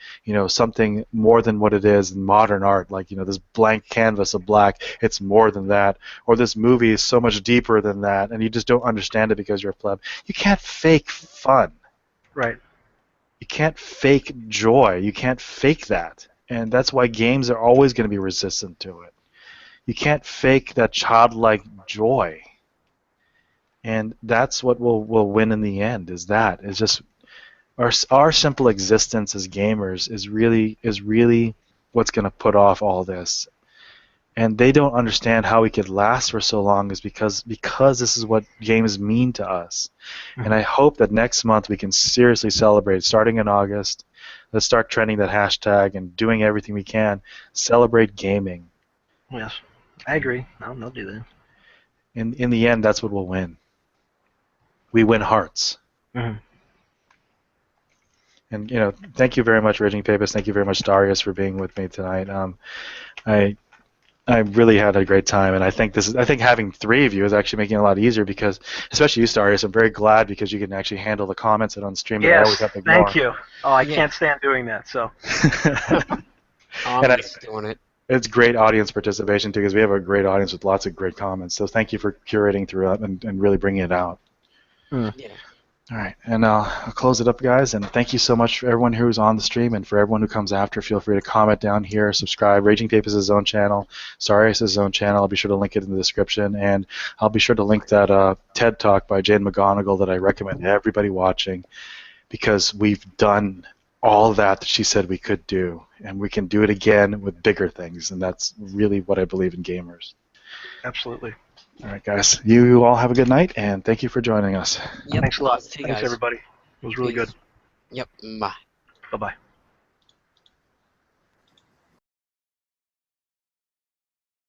something more than what it is in modern art, like this blank canvas of black. It's more than that, or this movie is so much deeper than that, and you just don't understand it because you're a pleb. You can't fake fun. Right. You can't fake joy. You can't fake that. And that's why games are always going to be resistant to it. You can't fake that childlike joy. And that's what will win in the end, is just our simple existence as gamers is really what's going to put off all this. And they don't understand how we could last for so long is because this is what games mean to us. Mm-hmm. And I hope that next month we can seriously celebrate, starting in August. Let's start trending that hashtag and doing everything we can. Celebrate gaming. Yes, I agree. I'll do that. In the end, that's what will win. We win hearts. Mm-hmm. And thank you very much, Raging Papist. Thank you very much, Starius, for being with me tonight. I really had a great time, and I think having three of you is actually making it a lot easier, because, especially you, Starius, I'm very glad because you can actually handle the comments and on stream. Yes, I always have to ignore. Thank you. Oh, I can't stand doing that. So. I'm just doing it. It's great audience participation too, because we have a great audience with lots of great comments. So thank you for curating through it and really bringing it out. Yeah. All right, and I'll close it up, guys. And thank you so much for everyone who's on the stream, and for everyone who comes after. Feel free to comment down here, subscribe. Raging Tape is his own channel. Starius is his own channel. I'll be sure to link it in the description, and I'll be sure to link that TED Talk by Jane McGonigal that I recommend everybody watching, because we've done all that she said we could do, and we can do it again with bigger things, and that's really what I believe in gamers. Absolutely. All right, guys. You all have a good night, and thank you for joining us. Yep. Thanks a lot. See you Thanks, guys. everybody. It was really Peace. good. Yep. Bye. Bye-bye.